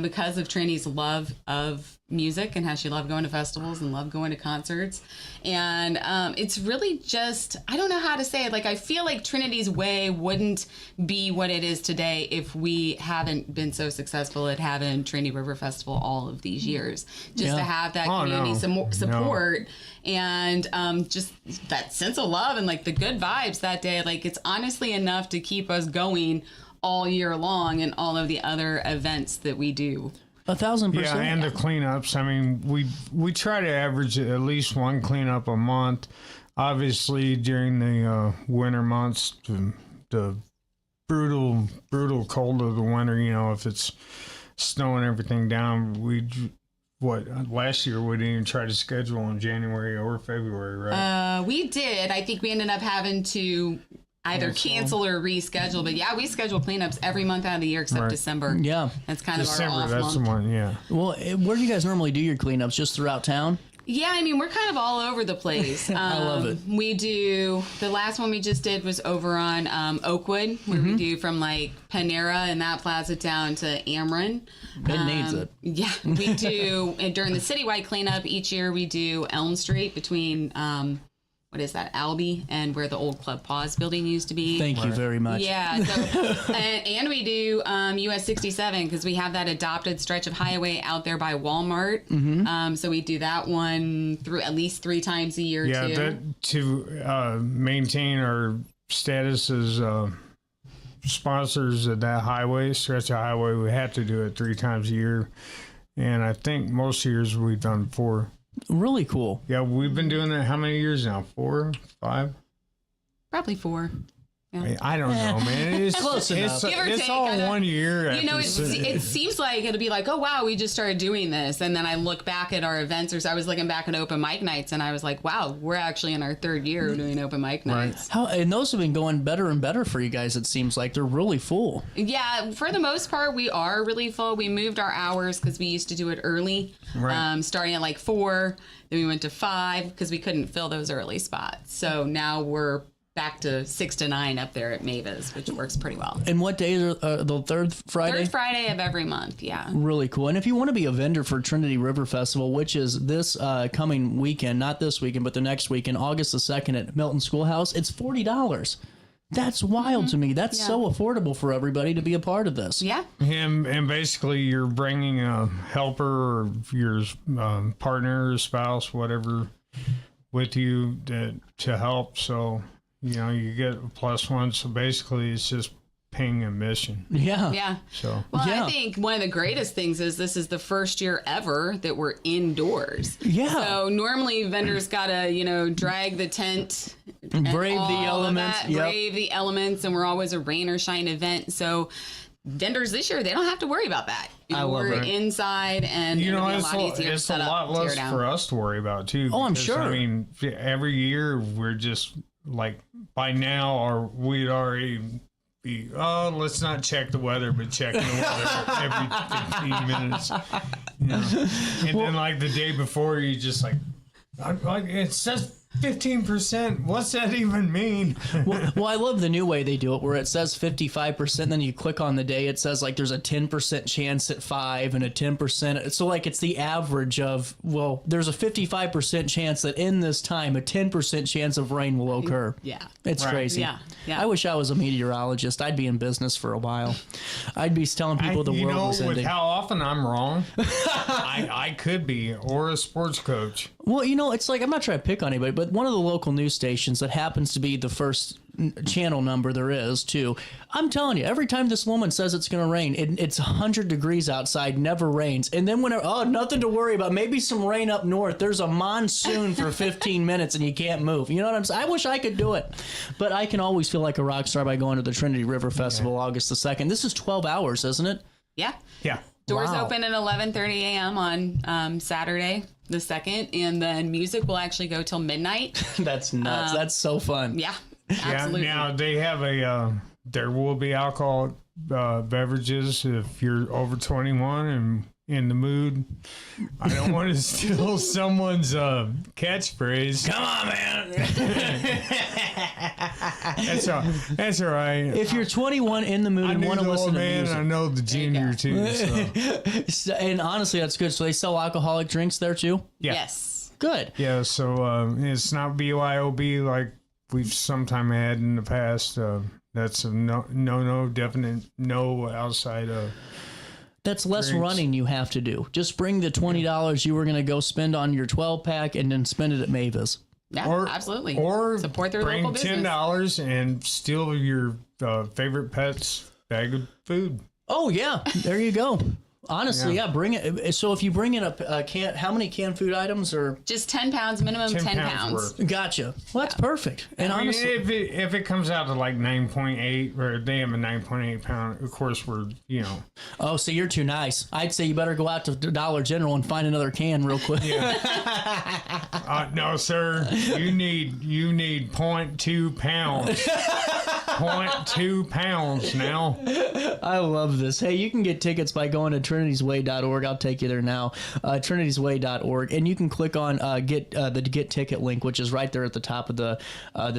because of Trinity's love of music and how she loved going to festivals and loved going to concerts. And it's really just, I don't know how to say it. Like, I feel like Trinity's Way wouldn't be what it is today if we haven't been so successful at having Trinity River Festival all of these years. Just to have that community support and just that sense of love and, like, the good vibes that day. Like, it's honestly enough to keep us going all year long and all of the other events that we do. 1,000%. Yeah, and the cleanups. I mean, we try to average at least one cleanup a month. Obviously, during the winter months, the brutal cold of the winter, you know, if it's snowing everything down, last year we didn't even try to schedule in January or February, right? We did. I think we ended up having to either cancel or reschedule. But yeah, we schedule cleanups every month out of the year except December. Yeah. That's kind December, of our off that's month. the one, yeah. Well, where do you guys normally do your cleanups? Just throughout town? Yeah, I mean, we're kind of all over the place. I love it. We do, the last one we just did was over on Oakwood, where we do from, like, Panera and that plaza down to Ameren. It needs it. Yeah, we do, and during the citywide cleanup each year, we do Elm Street between, what is that, Albee and where the old Club Paws building used to be. Thank you very much. Yeah, so, and we do US 67 because we have that adopted stretch of highway out there by Walmart. So we do that one through at least 3 times a year, too. Yeah, to maintain our status as sponsors of that highway, stretch of highway, we have to do it 3 times a year. And I think most years we've done 4. Really cool. Yeah, we've been doing that how many years now? 4, 5? Probably 4. Yeah. I don't know, man. It's close enough. Give or It's take, all 1 year. You know, it seems like it'll be like, oh, wow, we just started doing this. And then I look back at our events, or I was looking back at open mic nights, and I was like, wow, we're actually in our 3rd year of doing open mic nights. And those have been going better and better for you guys, it seems like. They're really full. Yeah, for the most part, we are really full. We moved our hours because we used to do it early, starting at like 4. Then we went to 5 because we couldn't fill those early spots. So now we're back to 6 to 9 up there at Mavis, which works pretty well. And what days are the 3rd Friday? 3rd Friday of every month, yeah. Really cool. And if you want to be a vendor for Trinity River Festival, which is this coming weekend, not this weekend, but the next weekend, August the 2nd at Milton Schoolhouse, it's $40. That's wild to me. That's so affordable for everybody to be a part of this. Yeah. And basically, you're bringing a helper or your partner or spouse, whatever, with you to help. So, you know, you get a +1. So basically, it's just paying admission. Yeah. So. Well, I think one of the greatest things is this is the first year ever that we're indoors. Yeah. So normally vendors gotta, you know, drag the tent, and brave the elements. brave the elements, and we're always a rain or shine event. So vendors this year, they don't have to worry about that. You know, we're inside, and you know, it'll be a lot easier to it's set a up, lot tear less down. for us to worry about too. Oh, I'm because, sure. I mean, every year we're just like by now, or we'd already be, let's not check the weather, but check the weather every 15 minutes. You know? And then like the day before, you just like it says 15%. What's that even mean? well, I love the new way they do it, where it says 55%. Then you click on the day, it says like there's a 10% chance at 5 and a 10%. So like it's the average of, well, there's a 55% chance that in this time a 10% chance of rain will occur. Yeah, it's crazy. Yeah. I wish I was a meteorologist. I'd be in business for a while. I'd be telling people the world was ending. With how often I'm wrong, I could be, or a sports coach. Well, you know, it's like, I'm not trying to pick on anybody, but one of the local news stations that happens to be the first channel number there is, too. I'm telling you, every time this woman says it's going to rain, it's 100 degrees outside, never rains. And then nothing to worry about. Maybe some rain up north. There's a monsoon for 15 minutes and you can't move. You know what I'm saying? I wish I could do it. But I can always feel like a rock star by going to the Trinity River Festival August the 2nd. This is 12 hours, isn't it? Yeah. Yeah. Doors open at 11:30 a.m. on Saturday the 2nd, and then music will actually go till midnight. That's nuts. That's so fun. Yeah, absolutely. Yeah, now they have there will be alcohol beverages if you're over 21 and in the mood. I don't want to steal someone's catchphrase. Come on, man. That's all right. If you're 21 in the mood and want to listen to music. I know the junior too. So. And honestly, that's good. So they sell alcoholic drinks there too? Yeah. Yes. Good. Yeah, so it's not BYOB like we've sometime had in the past. That's a no, definite no outside of. That's less running you have to do. Just bring the $20 you were going to go spend on your 12-pack and then spend it at Mavis. Yeah, absolutely. Or support their bring local business. $10 and steal your favorite pet's bag of food. Oh, yeah. There you go. Honestly, yeah, bring it. So if you bring in a can, how many canned food items are? Just 10 pounds, minimum 10 pounds. Gotcha. Well, that's perfect. And honestly, if it comes out to like 9.8, or they have a 9.8 pound, of course we're, Oh, so you're too nice. I'd say you better go out to Dollar General and find another can real quick. No, sir. You need 0.2 pounds. 0.2 pounds now. I love this. Hey, you can get tickets by going to trinitiesway.org. I'll take you there now. Trinitiesway.org. And you can click on the Get Ticket link, which is right there at the top of the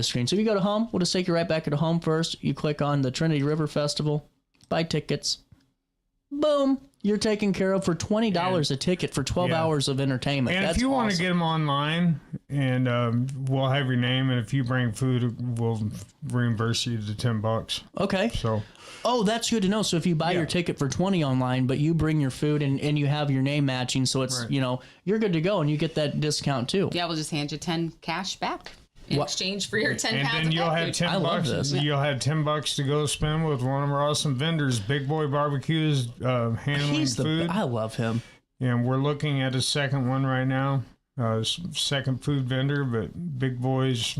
screen. So if you go to home, we'll just take you right back to home first. You click on the Trinity River Festival, buy tickets. Boom. You're taken care of for $20 a ticket for 12 hours of entertainment. And That's if you want to awesome. get them online, and we'll have your name, and if you bring food, we'll reimburse you the $10. Okay. So. Oh, that's good to know. So if you buy your ticket for $20 online, but you bring your food and you have your name matching, so it's you're good to go, and you get that discount too. Yeah, we'll just hand you 10 cash back in exchange for your 10 and pounds then of you'll pet have food. 10 bucks. You'll have $10 to go spend with one of our awesome vendors. Big Boy Barbecues handling food. I love him. And we're looking at a second one right now, second food vendor, but Big Boy's.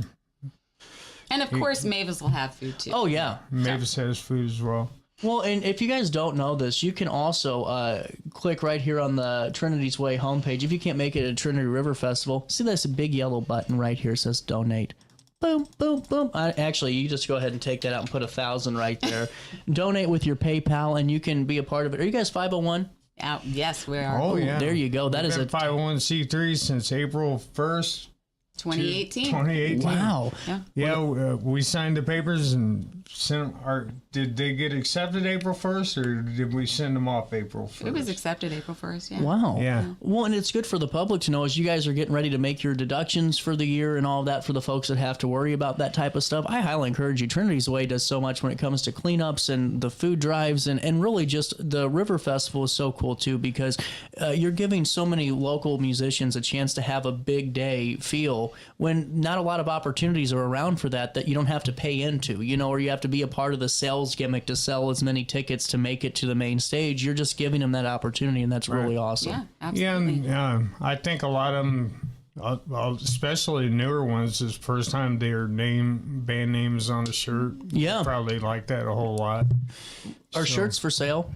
And of course, Mavis will have food too. Oh yeah, Mavis has food as well. Well, and if you guys don't know this, you can also click right here on the Trinity's Way homepage. If you can't make it at Trinity River Festival, see this big yellow button right here says donate. Boom, boom, boom. Actually, you just go ahead and take that out and put 1,000 right there. Donate with your PayPal, and you can be a part of it. Are you guys 501? Yes, we are. Oh, yeah. There you go. That is a 501c3 since April 1st. 2018. 2018. Wow. Yeah, we signed the papers and sent them. Did they get accepted April 1st, or did we send them off April 1st? It was accepted April 1st, yeah. Wow. Yeah. Well, and it's good for the public to know as you guys are getting ready to make your deductions for the year and all of that for the folks that have to worry about that type of stuff. I highly encourage you. Trinity's Way does so much when it comes to cleanups and the food drives, and really just the River Festival is so cool too, because you're giving so many local musicians a chance to have a big day feel when not a lot of opportunities are around for that you don't have to pay into, or you have to be a part of the sales gimmick to sell as many tickets to make it to the main stage. You're just giving them that opportunity, and that's really awesome. Yeah, absolutely. Yeah, and I think a lot of them, especially newer ones, is first time their band names on the shirt. Yeah. Probably like that a whole lot. Are shirts for sale?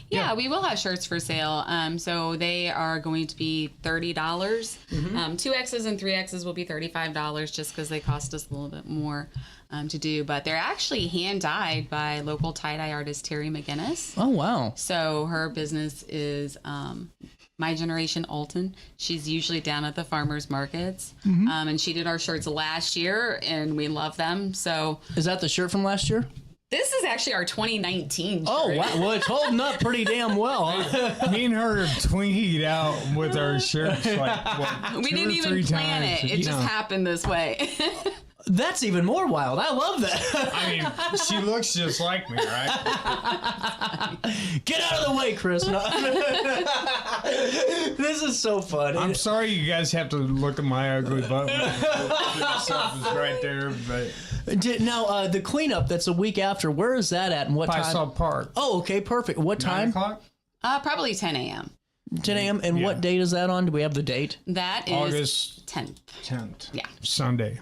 Yeah, we will have shirts for sale. So they are going to be $30. 2Xs and 3Xs will be $35 just because they cost us a little bit more to do. But they're actually hand dyed by local tie-dye artist Terry McGinnis. Oh, wow. So her business is My Generation Alton. She's usually down at the farmers markets. And she did our shirts last year, and we love them. So is that the shirt from last year? This is actually our 2019 shirt. Oh, wow. Well, it's holding up pretty damn well. Me and her tweeted out with our shirts we didn't even plan it. It just happened this way. That's even more wild. I love that. I mean, she looks just like me, right? Get out of the way, Chris. No. This is so funny. I'm sorry you guys have to look at my ugly butt. Stuff is right there, but now the cleanup that's a week after. Where is that at, and what time? Pisell Park. Oh, okay, perfect. What time? 9 o'clock. Probably 10 a.m. 10 a.m. And what date is that on? Do we have the date? That is August 10th. 10th. Yeah. Sunday.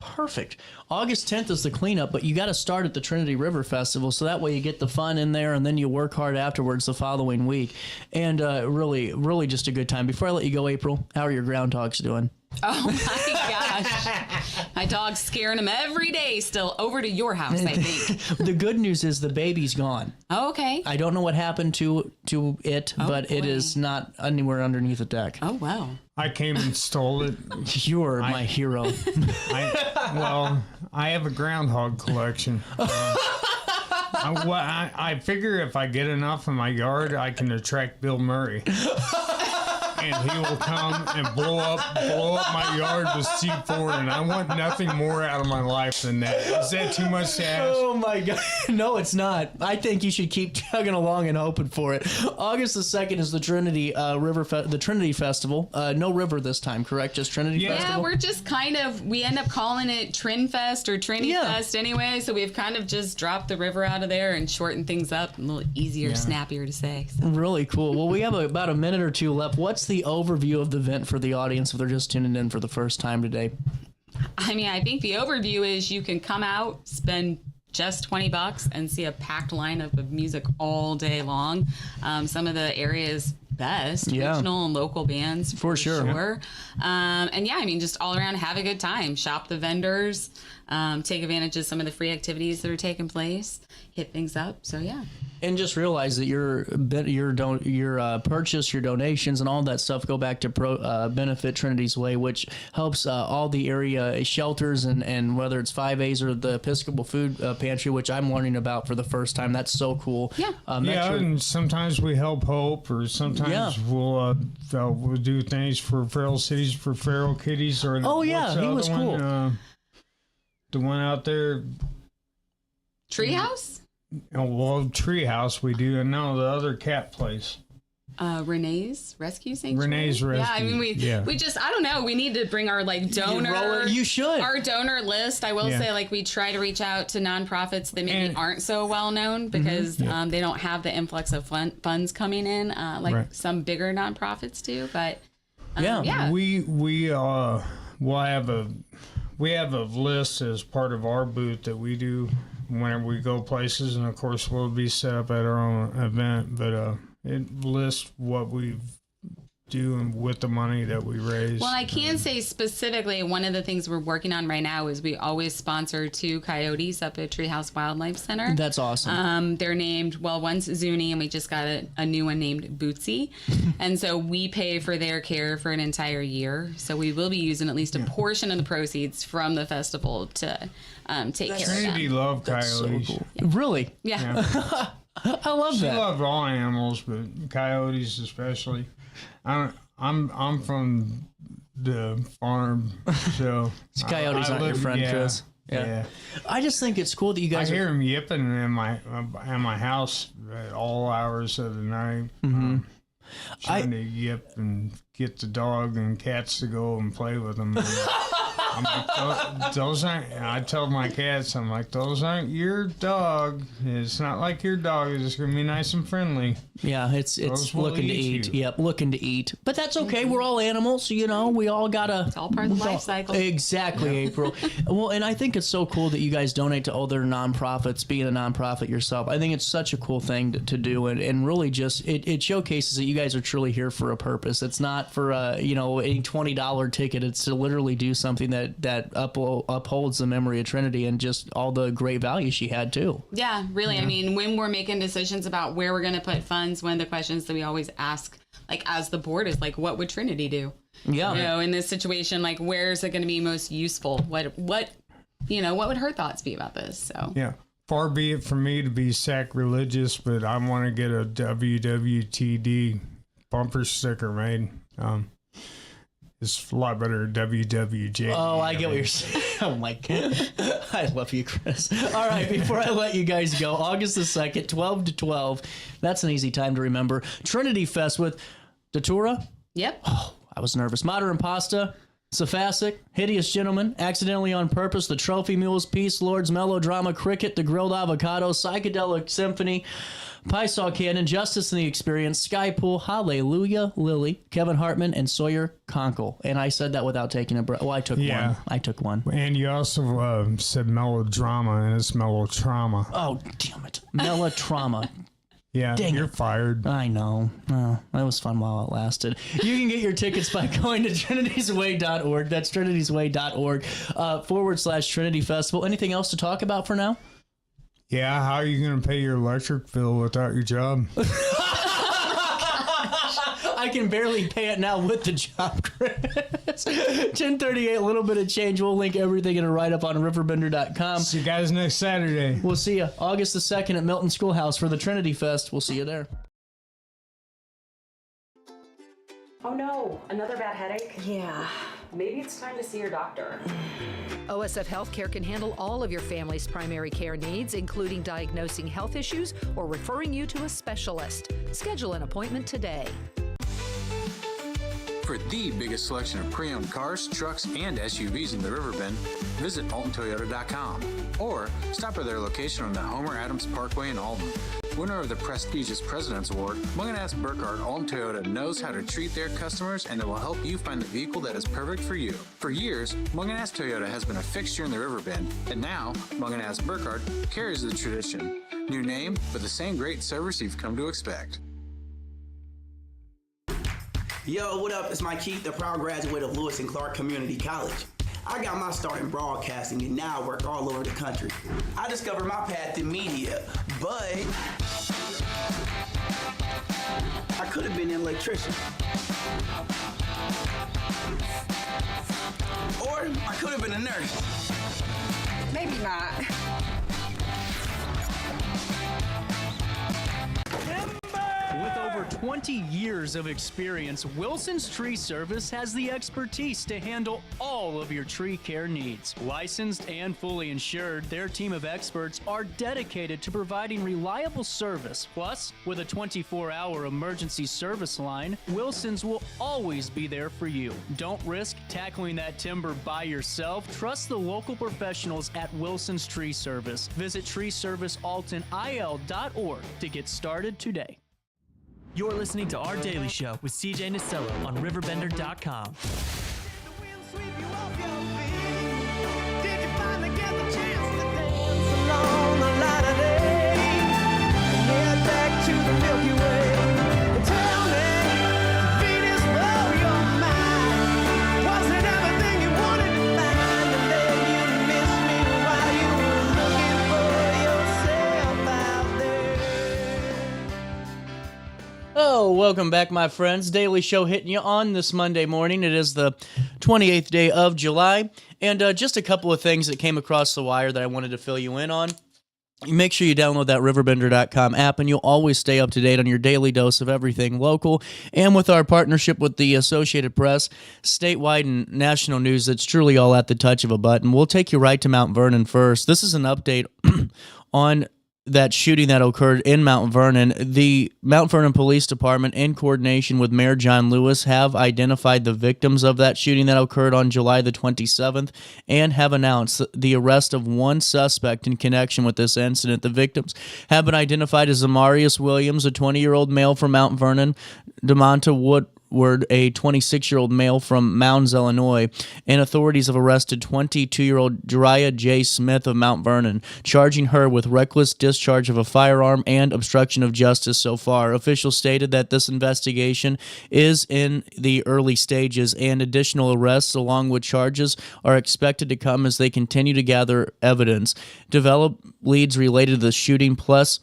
Perfect. August 10th is the cleanup, but you got to start at the Trinity River Festival, so that way you get the fun in there, and then you work hard afterwards the following week. And really, really just a good time. Before I let you go, April, how are your groundhogs doing? Oh my gosh. My dog's scaring him every day still. Over to your house, I think. The good news is the baby's gone. Oh, okay. I don't know what happened to it, but it is not anywhere underneath the deck. Oh, wow. I came and stole it. You're my hero. I have a groundhog collection. I figure if I get enough in my yard, I can attract Bill Murray. And he will come and blow up my yard with C4, and I want nothing more out of my life than that. Is that too much to ask? Oh my God. No, it's not. I think you should keep chugging along and hoping for it. August the 2nd is the Trinity the Trinity Festival. No river this time, correct? Just Trinity Festival? Yeah, we're just we end up calling it Trin Fest or Trinity Fest anyway, so we've kind of just dropped the river out of there and shortened things up, a little easier, snappier to say. So. Really cool. Well, we have about a minute or two left. What's the overview of the event for the audience if they're just tuning in for the first time today? I mean, I think the overview is you can come out, spend just $20 and see a packed lineup of music all day long. Some of the area's best regional and local bands for sure. And I mean, just all around have a good time. Shop the vendors, take advantage of some of the free activities that are taking place, hit things up. So yeah. And just realize that your purchase, your donations, and all that stuff go back to benefit Trinity's Way, which helps all the area shelters and whether it's 5As or the Episcopal Food Pantry, which I'm learning about for the first time. That's so cool. Yeah. And sometimes we help Hope, or sometimes we'll do things for Feral Cities for Feral Kitties. Or he was cool. The one out there. Treehouse? Oh, well, Treehouse we do, and now the other cat place. Renee's Rescue Sanctuary. Renee's Rescue. Yeah, I mean, we just, I don't know. We need to bring our donor. You should. Our donor list. I will say, we try to reach out to nonprofits that maybe aren't so well known because they don't have the influx of funds coming in some bigger nonprofits do. But we have a list as part of our booth that we do whenever we go places, and of course we'll be set up at our own event, but it lists what we do and with the money that we raise. Well, I can say specifically one of the things we're working on right now is we always sponsor 2 coyotes up at Treehouse Wildlife Center. That's awesome. They're named, one's Zuni, and we just got a new one named Bootsy. And so we pay for their care for an entire year. So we will be using at least a portion of the proceeds from the festival to take care of them. Trinity love coyotes. So cool. Really? Yeah. I love that. She loves all animals, but coyotes especially. I'm from the farm, so coyotes aren't your friend, Chris. Yeah. I just think it's cool that you guys. I hear them yipping in my house at all hours of the night, trying to yip and get the dog and cats to go and play with them. I'm like, those aren't. I tell my cats, I'm like, those aren't your dog. It's not like your dog. It's gonna be nice and friendly. Yeah, it's looking to eat. Yep, looking to eat. But that's okay. We're all animals, we all gotta. It's all part of the life cycle. Exactly, April. Well, and I think it's so cool that you guys donate to other nonprofits. Being a nonprofit yourself, I think it's such a cool thing to do, and really just it showcases that you guys are truly here for a purpose. It's not for a $20 ticket. It's to literally do something that upholds the memory of Trinity and just all the great value she had too. Yeah, really. Yeah. I mean, when we're making decisions about where we're going to put funds, one of the questions that we always ask, as the board, is what would Trinity do? Yeah. In this situation, where is it going to be most useful? What would her thoughts be about this? So yeah. Far be it from me to be sacrilegious, but I want to get a WWTD bumper sticker made. It's a lot better WWJ. Oh, I get what you're saying. Oh, my God. I love you, Chris. All right, before I let you guys go, August the 2nd, 12 to 12. That's an easy time to remember. Trinity Fest with Datura. Yep. Oh, I was nervous. Modern Pasta. Saphasic, Hideous Gentleman, Accidentally on Purpose, The Trophy Mules, Peace Lords, Melodrama, Cricket, The Grilled Avocado, Psychedelic Symphony, Piesaw Cannon, Justice in the Experience, Skypool, Hallelujah, Lily, Kevin Hartman, and Sawyer Conkle. And I said that without taking a breath. Well, I took one. I took one. And you also said melodrama, and it's melotrauma. Oh, damn it. Melotrauma. Yeah, Dang you're it. fired. I know. That was fun while it lasted. You can get your tickets by going to trinitiesway.org. That's trinitiesway.org /Trinity Festival. Anything else to talk about for now? Yeah, how are you going to pay your electric bill without your job? I can barely pay it now with the job, Chris. 1038, a little bit of change. We'll link everything in a write-up on RiverBender.com. See you guys next Saturday. We'll see you August the 2nd at Milton Schoolhouse for the Trinity Fest. We'll see you there. Oh no, another bad headache? Yeah. Maybe it's time to see your doctor. OSF Healthcare can handle all of your family's primary care needs, including diagnosing health issues or referring you to a specialist. Schedule an appointment today. For the biggest selection of pre-owned cars, trucks, and SUVs in the Riverbend, visit AltonToyota.com or stop at their location on the Homer Adams Parkway in Alton. Winner of the prestigious President's Award, Munganast Burkhardt Alton Toyota knows how to treat their customers, and they will help you find the vehicle that is perfect for you. For years, Munganast Toyota has been a fixture in the Riverbend, and now Munganast Burkhardt carries the tradition. New name, but the same great service you've come to expect. Yo, what up? It's Mike Keith, the proud graduate of Lewis and Clark Community College. I got my start in broadcasting and now I work all over the country. I discovered my path in media, but I could have been an electrician. Or I could have been a nurse. Maybe not. With over 20 years of experience, Wilson's Tree Service has the expertise to handle all of your tree care needs. Licensed and fully insured, their team of experts are dedicated to providing reliable service. Plus, with a 24-hour emergency service line, Wilson's will always be there for you. Don't risk tackling that timber by yourself. Trust the local professionals at Wilson's Tree Service. Visit treeservicealtonil.org to get started today. You're listening to Our Daily Show with CJ Nasello on RiverBender.com. Oh, welcome back, my friends. Daily Show hitting you on this Monday morning. It is the 28th day of July. And just a couple of things that came across the wire that I wanted to fill you in on. Make sure you download that RiverBender.com app, and you'll always stay up to date on your daily dose of everything local. And with our partnership with the Associated Press, statewide and national news that's truly all at the touch of a button. We'll take you right to Mount Vernon first. This is an update on that shooting that occurred in Mount Vernon. The Mount Vernon Police Department, in coordination with Mayor John Lewis, have identified the victims of that shooting that occurred on July the 27th and have announced the arrest of one suspect in connection with this incident. The victims have been identified as Amarius Williams, a 20-year-old male from Mount Vernon, DeMonta Woodward, a 26-year-old male from Mounds, Illinois, and authorities have arrested 22-year-old Jariah J. Smith of Mount Vernon, charging her with reckless discharge of a firearm and obstruction of justice so far. Officials stated that this investigation is in the early stages, and additional arrests along with charges are expected to come as they continue to gather evidence, develop leads related to the shooting, plus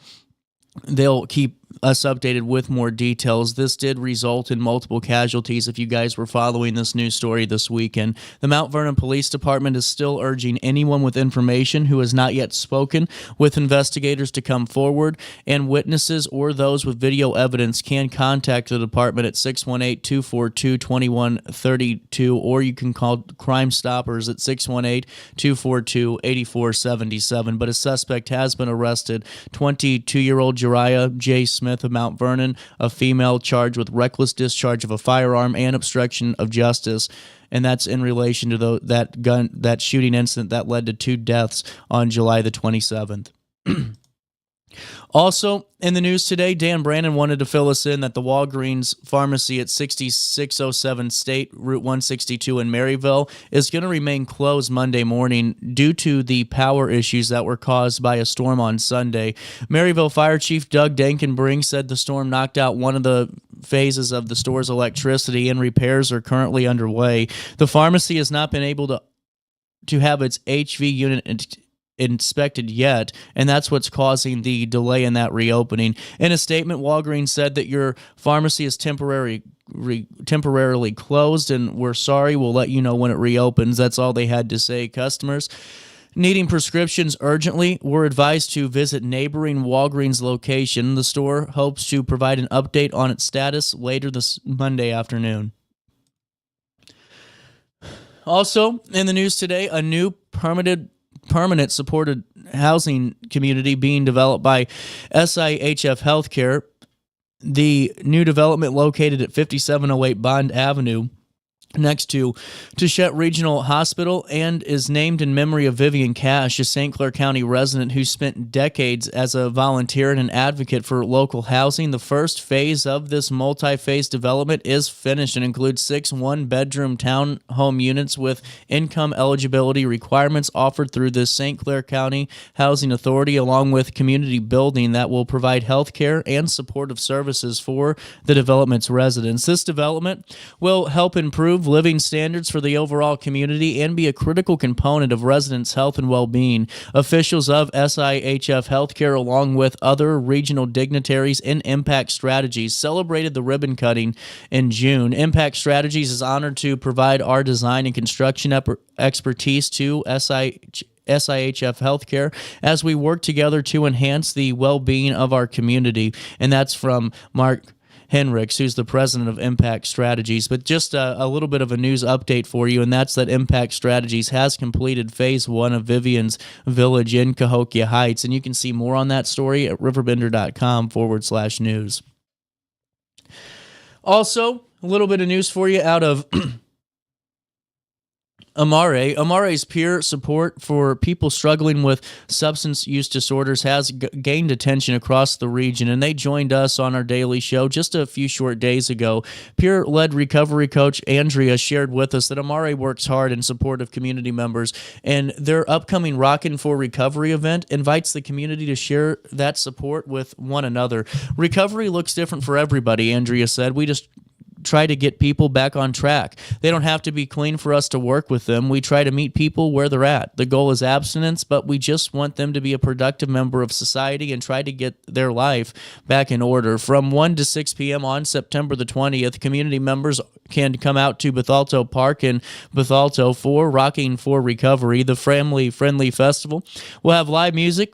they'll keep us updated with more details. This did result in multiple casualties if you guys were following this news story this weekend. The Mount Vernon Police Department is still urging anyone with information who has not yet spoken with investigators to come forward, and witnesses or those with video evidence can contact the department at 618-242-2132, or you can call Crime Stoppers at 618-242-8477. But a suspect has been arrested, 22-year-old Jariah J. Smith of Mount Vernon, a female charged with reckless discharge of a firearm and obstruction of justice. And that's in relation to that shooting incident that led to 2 deaths on July the 27th. Also, in the news today, Dan Brandon wanted to fill us in that the Walgreens pharmacy at 6607 State Route 162 in Maryville is going to remain closed Monday morning due to the power issues that were caused by a storm on Sunday. Maryville Fire Chief Doug Dankenbrink said the storm knocked out one of the phases of the store's electricity and repairs are currently underway. The pharmacy has not been able to have its HV unit inspected yet, and that's what's causing the delay in that reopening. In a statement, Walgreens said that your pharmacy is temporarily closed, and we're sorry. We'll let you know when it reopens. That's all they had to say. Customers needing prescriptions urgently were advised to visit neighboring Walgreens location. The store hopes to provide an update on its status later this Monday afternoon. Also, in the news today, a new permanent supported housing community being developed by SIHF Healthcare. The new development located at 5708 Bond Avenue next to Touchette Regional Hospital and is named in memory of Vivian Cash, a St. Clair County resident who spent decades as a volunteer and an advocate for local housing. The first phase of this multi-phase development is finished and includes 6 one-bedroom townhome units with income eligibility requirements offered through the St. Clair County Housing Authority, along with community building that will provide health care and supportive services for the development's residents. This development will help improve living standards for the overall community and be a critical component of residents' health and well-being. Officials of SIHF Healthcare, along with other regional dignitaries in Impact Strategies, celebrated the ribbon cutting in June. Impact Strategies is honored to provide our design and construction expertise to SIHF Healthcare as we work together to enhance the well-being of our community. And that's from Mark Henricks, who's the president of Impact Strategies. But just a little bit of a news update for you, and that's that Impact Strategies has completed Phase 1 of Vivian's Village in Cahokia Heights, and you can see more on that story at RiverBender.com/news. Also, a little bit of news for you out of Amare's peer support for people struggling with substance use disorders has gained attention across the region, and they joined us on our daily show just a few short days ago. Peer-led recovery coach Andrea shared with us that Amare works hard in support of community members, and their upcoming Rockin' for Recovery event invites the community to share that support with one another. Recovery looks different for everybody, Andrea said. We just try to get people back on track. They don't have to be clean for us to work with them. We try to meet people where they're at. The goal is abstinence, but we just want them to be a productive member of society and try to get their life back in order. From 1 to 6 p.m. on September the 20th, community members can come out to Bethalto Park in Bethalto for Rocking for Recovery, the family-friendly festival. We'll have live music,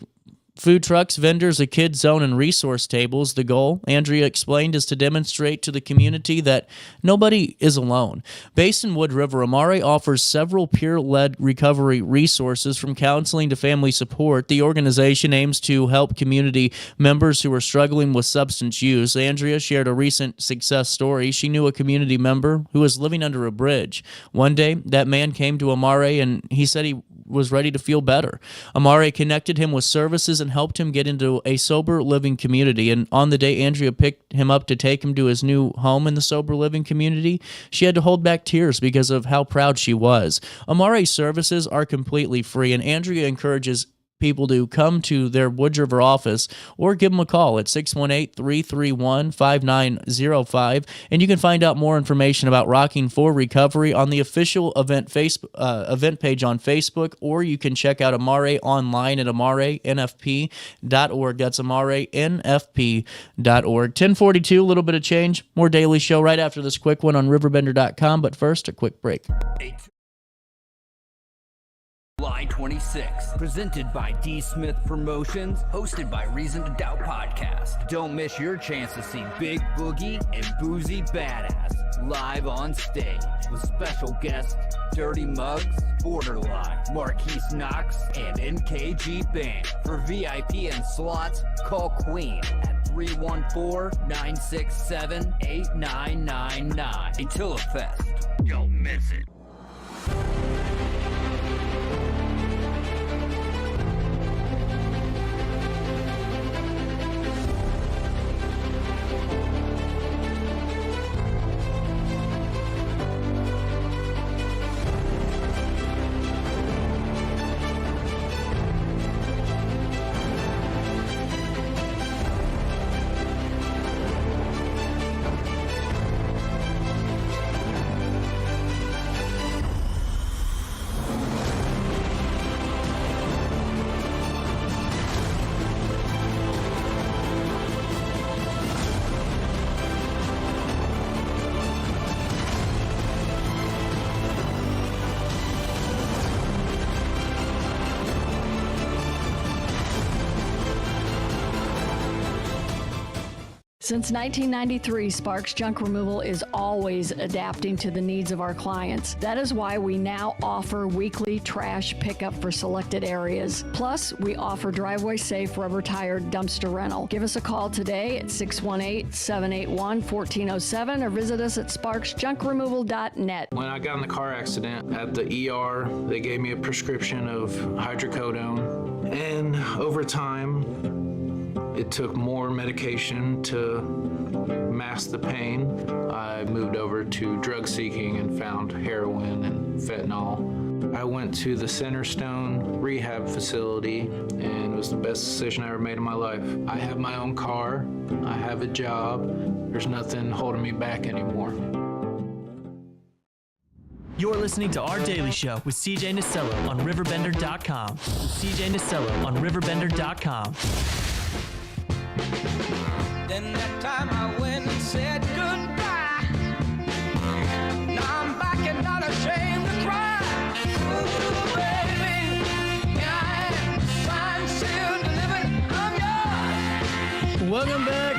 food trucks, vendors, a kids zone, and resource tables. The goal, Andrea explained, is to demonstrate to the community that nobody is alone. Based in Wood River, Amare offers several peer-led recovery resources from counseling to family support. The organization aims to help community members who are struggling with substance use. Andrea shared a recent success story. She knew a community member who was living under a bridge. One day, that man came to Amare and he said he was ready to feel better. Amare connected him with services and helped him get into a sober living community. And on the day Andrea picked him up to take him to his new home in the sober living community, she had to hold back tears because of how proud she was. Amare's services are completely free, and Andrea encourages people to come to their Woods River office or give them a call at 618-331-5905. And you can find out more information about Rocking for Recovery on the official event page on Facebook, or you can check out Amare online at amarenfp.org. That's amarenfp.org. 1042, a little bit of change. More Daily Show right after this quick one on RiverBender.com. But first, a quick break. July 26th, presented by D. Smith Promotions, hosted by Reason to Doubt Podcast. Don't miss your chance to see Big Boogie and Boozy Badass live on stage with special guests Dirty Mugs, Borderline, Marquise Knox, and NKG Band. For VIP and slots, call Queen at 314-967-8999. Until a fest, don't miss it. Since 1993, Sparks Junk Removal is always adapting to the needs of our clients. That is why we now offer weekly trash pickup for selected areas. Plus, we offer driveway-safe rubber-tired dumpster rental. Give us a call today at 618-781-1407 or visit us at sparksjunkremoval.net. When I got in the car accident at the ER, they gave me a prescription of hydrocodone. And over time, it took more medication to mask the pain. I moved over to drug seeking and found heroin and fentanyl. I went to the Centerstone rehab facility, and it was the best decision I ever made in my life. I have my own car. I have a job. There's nothing holding me back anymore. You're listening to Our Daily Show with CJ Nasello on RiverBender.com. CJ Nasello on RiverBender.com. Then that time I went and said goodbye. Now I'm back and not ashamed to cry. Ooh, baby, here I am, signed, sealed, delivered, I'm yours. Welcome back.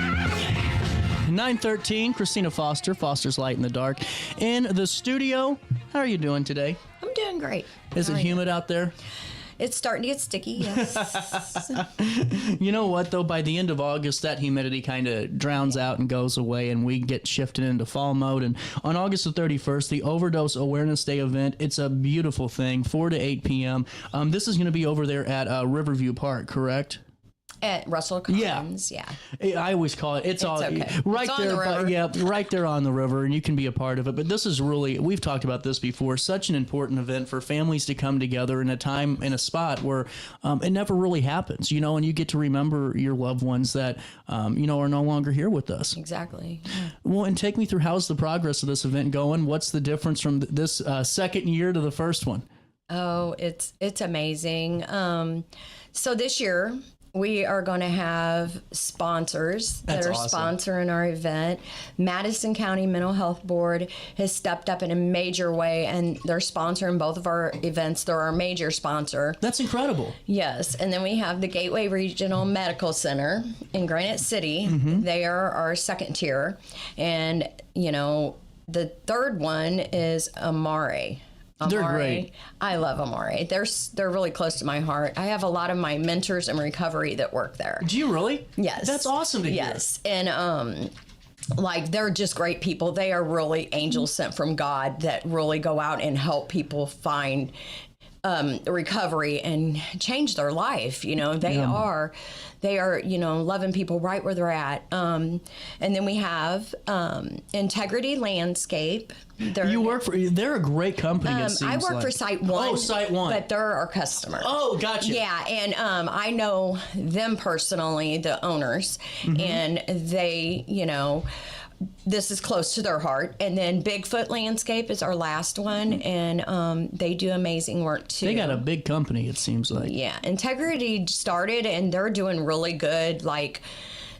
9:13, Christina Foster, Foster's Light in the Dark, in the studio. How are you doing today? I'm doing great. Is it humid out there? It's starting to get sticky, yes. You know what, though? By the end of August, that humidity kind of drowns out and goes away, and we get shifted into fall mode. And on August the 31st, the Overdose Awareness Day event, it's a beautiful thing, 4 to 8 p.m. This is going to be over there at Riverview Park, correct? At Russell Commons, yeah. I always call it. It's all okay. right it's there. on the river. Right there on the river, and you can be a part of it. But this is really, we've talked about this before, such an important event for families to come together in a time, in a spot where it never really happens, you know, and you get to remember your loved ones that, you know, are no longer here with us. Exactly. Yeah. Well, and take me through, how's the progress of this event going? What's the difference from this second year to the first one? Oh, it's amazing. So this year, we are going to have sponsors that are sponsoring our event. Madison County Mental Health Board has stepped up in a major way, and they're sponsoring both of our events. They're our major sponsor. That's incredible. Yes. And then we have the Gateway Regional Medical Center in Granite City. Mm-hmm. They are our second tier. And, you know, the third one is Amare. They're great. I love Amare. They're really close to my heart. I have a lot of my mentors in recovery that work there. Do you really? Yes. That's awesome to hear. Yes. And like, they're just great people. They are really angels sent from God that really go out and help people find recovery and change their life. You know, they are, you know, loving people right where they're at. And then we have Integrity Landscape. They're a great company. It seems I work for Site One. Oh, Site One. But they're our customer. Oh, gotcha. Yeah, and I know them personally, the owners, and they, you know, this is close to their heart. And then Bigfoot Landscape is our last one, and they do amazing work too. They got a big company, it seems like. Yeah, Integrity started, and they're doing really good. Like,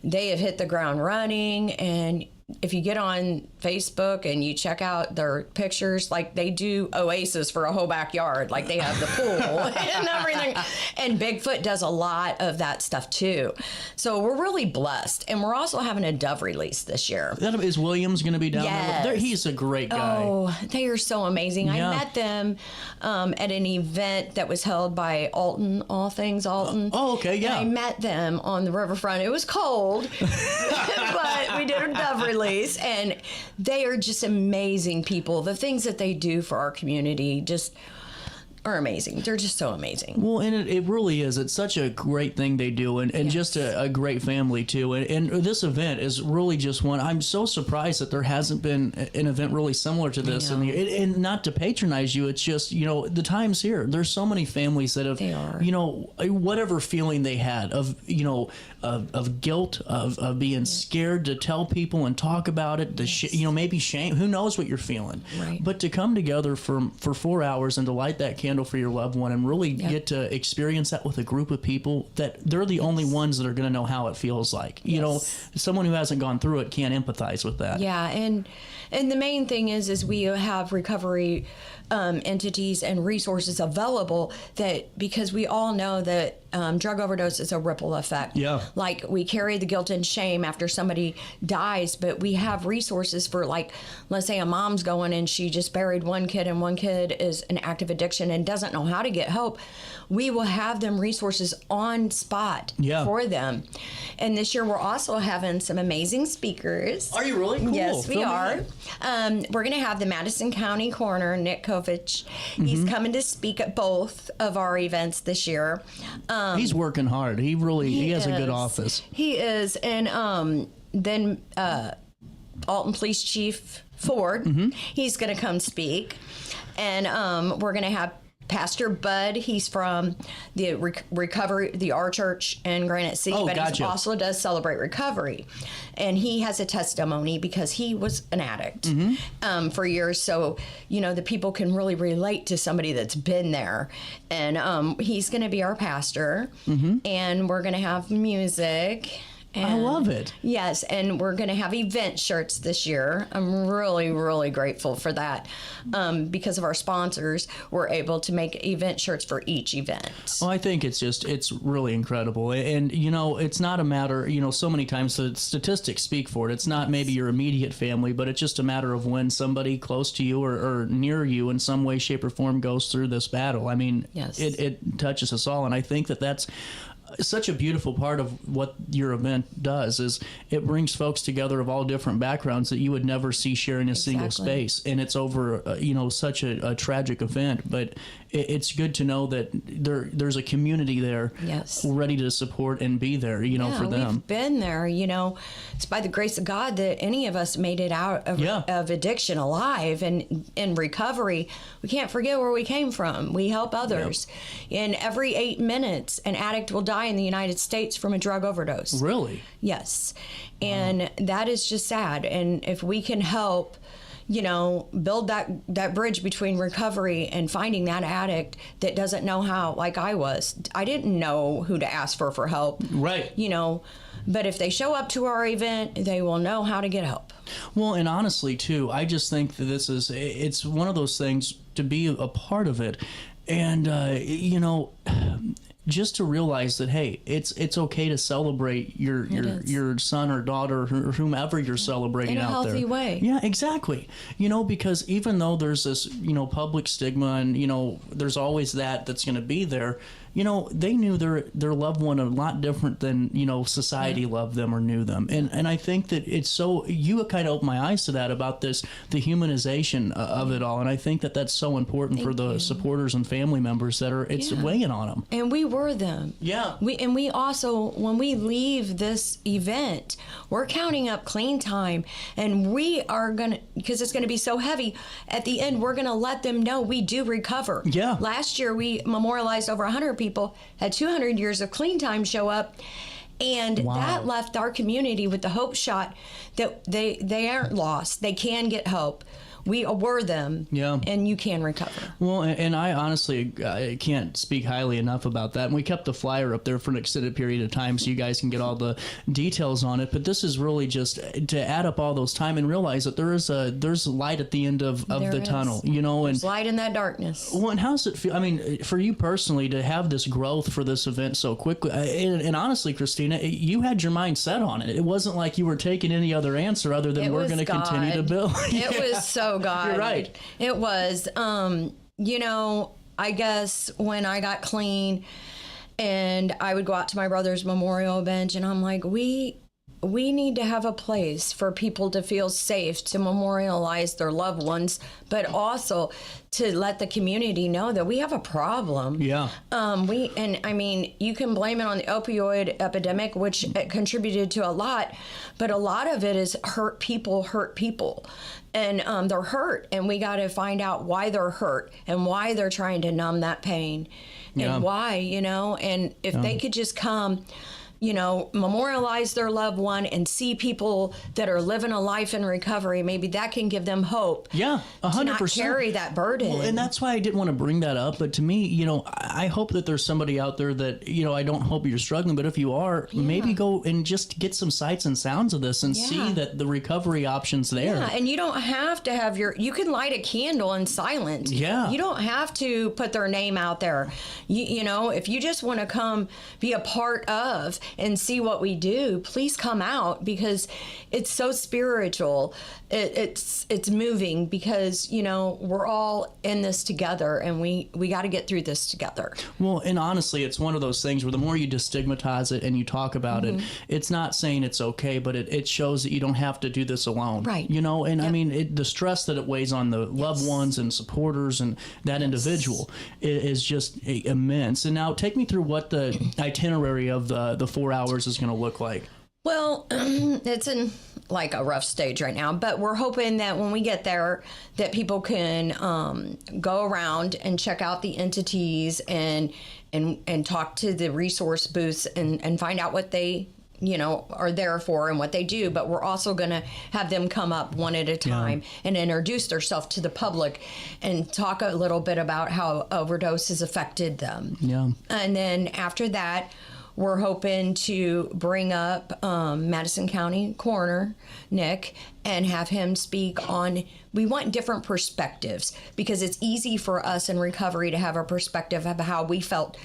they have hit the ground running, and if you get on Facebook and you check out their pictures, like, they do oasis for a whole backyard. Like, they have the pool and everything. And Bigfoot does a lot of that stuff too. So we're really blessed. And we're also having a dove release this year. Is Williams going to be down there? He's a great guy. Oh, they are so amazing. Yeah. I met them at an event that was held by Alton, All Things Alton. Oh, okay, yeah. And I met them on the riverfront. It was cold, but we did a dove release, and they are just amazing people. The things that they do for our community just are amazing. They're just so amazing. Well, and it really is. It's such a great thing they do, and just a great family too. And this event is really just one. I'm so surprised that there hasn't been an event really similar to this. And not to patronize you, it's just, you know, the time's here. There's so many families that have, you know, whatever feeling they had of, you know, of guilt, of being scared to tell people and talk about it, you know, maybe shame. Who knows what you're feeling? Right. But to come together for 4 hours and to light that candle for your loved one and really get to experience that with a group of people that they're the only ones that are going to know how it feels like. You know, someone who hasn't gone through it can't empathize with that. Yeah, and the main thing is we have recovery entities and resources available, that because we all know that drug overdose is a ripple effect. Yeah. Like, we carry the guilt and shame after somebody dies, but we have resources for, like, let's say a mom's going and she just buried one kid, and one kid is an active addiction and doesn't know how to get help. We will have them resources on spot for them. And this year we're also having some amazing speakers. Are you really? Cool. Yes, we Fill me are. in. We're going to have the Madison County Coroner, Nick Kovich. He's coming to speak at both of our events this year. He's working hard. He has a good office. He is. And then Alton Police Chief Ford, he's going to come speak. And we're going to have Pastor Bud. He's from the recovery, the R Church in Granite City, but he also does Celebrate Recovery. And he has a testimony because he was an addict for years. So, you know, the people can really relate to somebody that's been there. And he's going to be our pastor. And we're going to have music. And I love it. Yes, and we're going to have event shirts this year. I'm really, really grateful for that. Because of our sponsors, we're able to make event shirts for each event. Well, I think it's really incredible. And, you know, it's not a matter, you know, so many times the statistics speak for it. It's not maybe your immediate family, but it's just a matter of when somebody close to you or near you in some way, shape, or form goes through this battle. I mean, it touches us all. And I think that's such a beautiful part of what your event does, is it brings folks together of all different backgrounds that you would never see sharing a single space. And it's over, you know, such a tragic event, but it's good to know that there's a community there ready to support and be there, you know, for them. We've been there, you know. It's by the grace of God that any of us made it out of addiction alive and in recovery. We can't forget where we came from. We help others. And every 8 minutes, an addict will die in the United States from a drug overdose. Really? Yes. And that is just sad. And if we can help, you know, build that bridge between recovery and finding that addict that doesn't know how, like I was. I didn't know who to ask for help. Right. You know, but if they show up to our event, they will know how to get help. Well, and honestly, too, I just think that it's one of those things to be a part of it. And, you know, just to realize that, hey, it's okay to celebrate your son or daughter or whomever you're celebrating out there. In a healthy way. Yeah, exactly. Because even though there's this, public stigma and, there's always that's going to be there, they knew their loved one a lot different than, society loved them or knew them. And I think that it's so, you kind of opened my eyes to that about the humanization of it all. And I think that's so important for the supporters and family members that it's weighing on them. And we were them. Yeah. We also, when we leave this event, we're counting up clean time, and we are going to, because it's going to be so heavy, at the end, we're going to let them know we do recover. Yeah. Last year, we memorialized over 100 people, had 200 years of clean time show up, and that left our community with the hope shot that they aren't lost. They can get hope. We were them, and you can recover. Well, and I honestly can't speak highly enough about that. And we kept the flyer up there for an extended period of time so you guys can get all the details on it. But this is really just to add up all those time and realize that there's light at the end of the tunnel, And there's light in that darkness. Well, and how's it feel? I mean, for you personally, to have this growth for this event so quickly, and honestly, Christina, you had your mind set on it. It wasn't like you were taking any other answer other than we're going to continue to build. It was so God. You're right. It was, I guess when I got clean and I would go out to my brother's memorial bench, and I'm like, we need to have a place for people to feel safe, to memorialize their loved ones, but also to let the community know that we have a problem. Yeah. You can blame it on the opioid epidemic, which contributed to a lot, but a lot of it is hurt people. And they're hurt, and we got to find out why they're hurt and why they're trying to numb that pain and why, and if they could just come, memorialize their loved one and see people that are living a life in recovery, maybe that can give them hope. Yeah, 100%. To not carry that burden. Well, and that's why I didn't want to bring that up. But to me, I hope that there's somebody out there that, I don't hope you're struggling, but if you are, maybe go and just get some sights and sounds of this and see that the recovery option's there. Yeah, and you don't have to have you can light a candle in silence. Yeah. You don't have to put their name out there. If you just want to come be a part of and see what we do, please come out, because it's so spiritual. It's moving, because we're all in this together, and we got to get through this together. Well, and honestly, it's one of those things where the more you destigmatize it and you talk about it, it's not saying it's okay, but it shows that you don't have to do this alone. Right. I mean, the stress that it weighs on the loved ones and supporters and that individual is just immense. And now take me through what the itinerary of the 4 hours is going to look like. Well, it's in like a rough stage right now, but we're hoping that when we get there, that people can go around and check out the entities and talk to the resource booths and find out what they are there for and what they do. But we're also going to have them come up one at a time and introduce themselves to the public and talk a little bit about how overdose has affected them. Yeah. And then after that, we're hoping to bring up Madison County Coroner Nick and have him speak on, we want different perspectives, because it's easy for us in recovery to have a perspective of how we felt.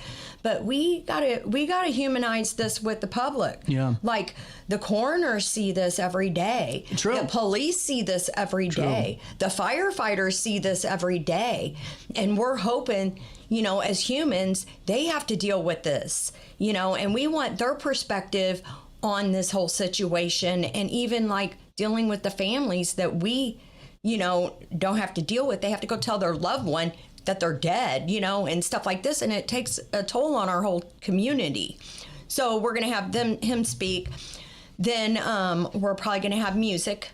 But we gotta humanize this with the public. Yeah. Like the coroners see this every day. True. The police see this every day. The firefighters see this every day. And we're hoping, as humans, they have to deal with this, and we want their perspective on this whole situation, and even like dealing with the families that we, don't have to deal with. They have to go tell their loved one that they're dead, and stuff like this. And it takes a toll on our whole community. So we're going to have him speak. Then we're probably going to have music.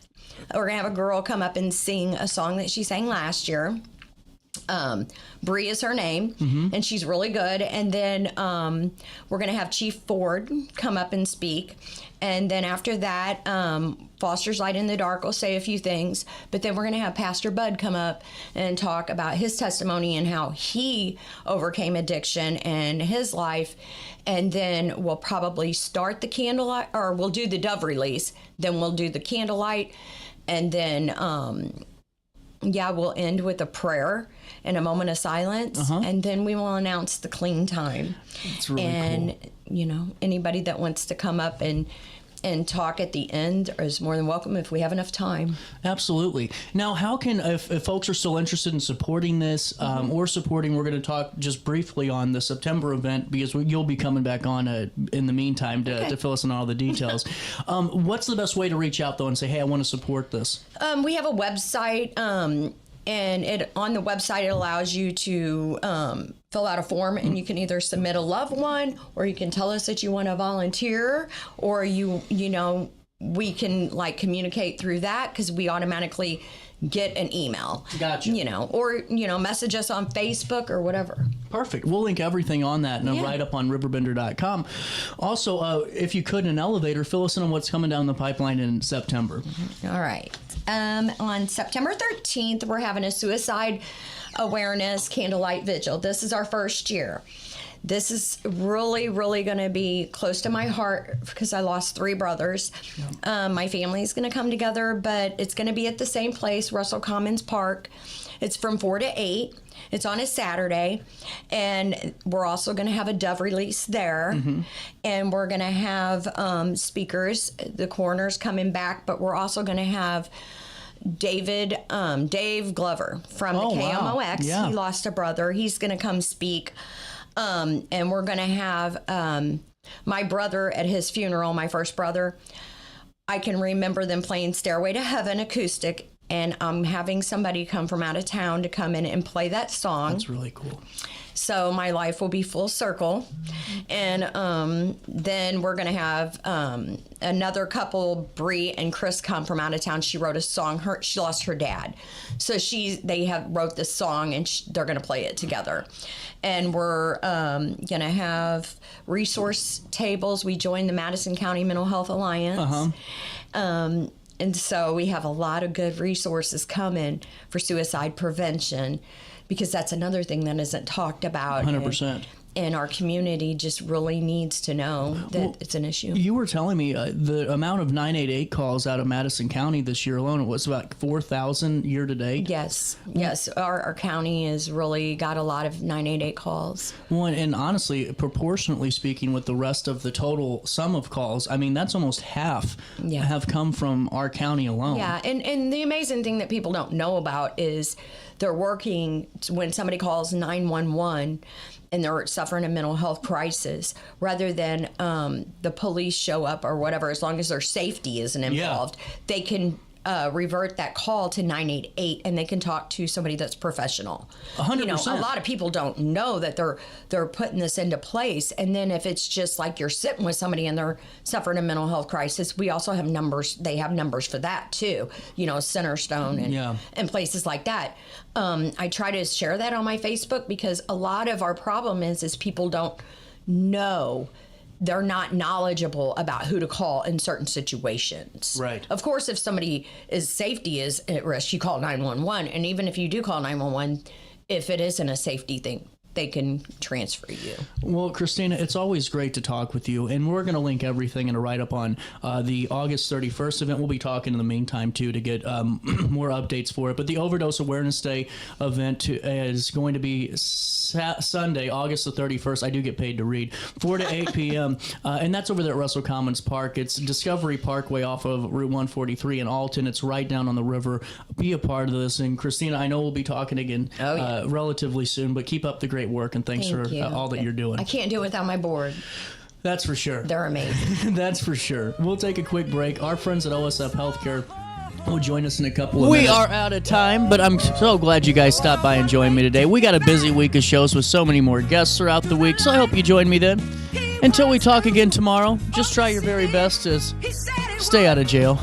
We're going to have a girl come up and sing a song that she sang last year. Bree is her name, and she's really good. And then we're going to have Chief Ford come up and speak. And then after that, Foster's Light in the Dark will say a few things. But then we're going to have Pastor Bud come up and talk about his testimony and how he overcame addiction and his life. And then we'll probably start the candlelight, or we'll do the dove release. Then we'll do the candlelight. And then we'll end with a prayer and a moment of silence, and then we will announce the clean time. That's really cool. You know, anybody that wants to come up and talk at the end is more than welcome if we have enough time. Absolutely. Now, how can, if folks are still interested in supporting this or supporting, we're going to talk just briefly on the September event because you'll be coming back on in the meantime to fill us in on all the details. What's the best way to reach out, though, and say, hey, I want to support this? We have a website, and on the website, it allows you to fill out a form, and you can either submit a loved one, or you can tell us that you want to volunteer, or you know, we can like communicate through that because we automatically get an email. Gotcha. You know, or, you know, message us on Facebook or whatever. Perfect. We'll link everything on that and right up on RiverBender.com. Also, if you could, an elevator, fill us in on what's coming down the pipeline in September. All right. On September 13th, we're having a suicide awareness candlelight vigil. This is our first year. This is really, really going to be close to my heart because I lost 3 brothers. My family's going to come together, but it's going to be at the same place, Russell Commons Park. It's from 4 to 8. It's on a Saturday, and we're also going to have a dove release there, and we're going to have speakers. The coroner's coming back, but we're also going to have Dave Glover from the KMOX. Yeah. He lost a brother. He's going to come speak. And we're going to have my brother at his funeral, my first brother. I can remember them playing Stairway to Heaven acoustic, and I'm having somebody come from out of town to come in and play that song. That's really cool. So my life will be full circle. And then we're going to have another couple, Bree and Chris, come from out of town. She wrote a song. She lost her dad. So they wrote this song, and they're going to play it together. And we're going to have resource tables. We joined the Madison County Mental Health Alliance. And so we have a lot of good resources coming for suicide prevention, because that's another thing that isn't talked about. 100%. And our community just really needs to know that it's an issue. You were telling me the amount of 988 calls out of Madison County this year alone, it was about 4,000 year to date? Yes. Yes. Our county has really got a lot of 988 calls. Well, and honestly, proportionately speaking, with the rest of the total sum of calls, I mean, that's almost half have come from our county alone. Yeah. And the amazing thing that people don't know about is they're working when somebody calls 911 and they're suffering a mental health crisis, rather than the police show up or whatever. As long as their safety isn't involved, they can revert that call to 988, and they can talk to somebody that's professional. 100%. You know, a lot of people don't know that they're putting this into place. And then if it's just like you're sitting with somebody and they're suffering a mental health crisis, we also have numbers. They have numbers for that too. You know, Centerstone and places like that. I try to share that on my Facebook, because a lot of our problem is people don't know. They're not knowledgeable about who to call in certain situations. Right. Of course, if somebody's safety is at risk, you call 911. And even if you do call 911, if it isn't a safety thing, they can transfer you. Well, Christina, it's always great to talk with you, and we're going to link everything in a write-up on the August 31st event. We'll be talking in the meantime, too, to get more updates for it. But the Overdose Awareness Day event is going to be Sunday, August the 31st. I do get paid to read, 4 to 8 p.m., and that's over there at Russell Commons Park. It's Discovery Parkway off of Route 143 in Alton. It's right down on the river. Be a part of this. And, Christina, I know we'll be talking again relatively soon, but keep up the great work, and thanks for all that you're doing. I can't do it without my board. That's for sure. They're amazing. That's for sure. We'll take a quick break. Our friends at OSF Healthcare will join us in a couple of minutes. We are out of time, but I'm so glad you guys stopped by and joined me today. We got a busy week of shows with so many more guests throughout the week, so I hope you join me then. Until we talk again tomorrow, just try your very best to stay out of jail.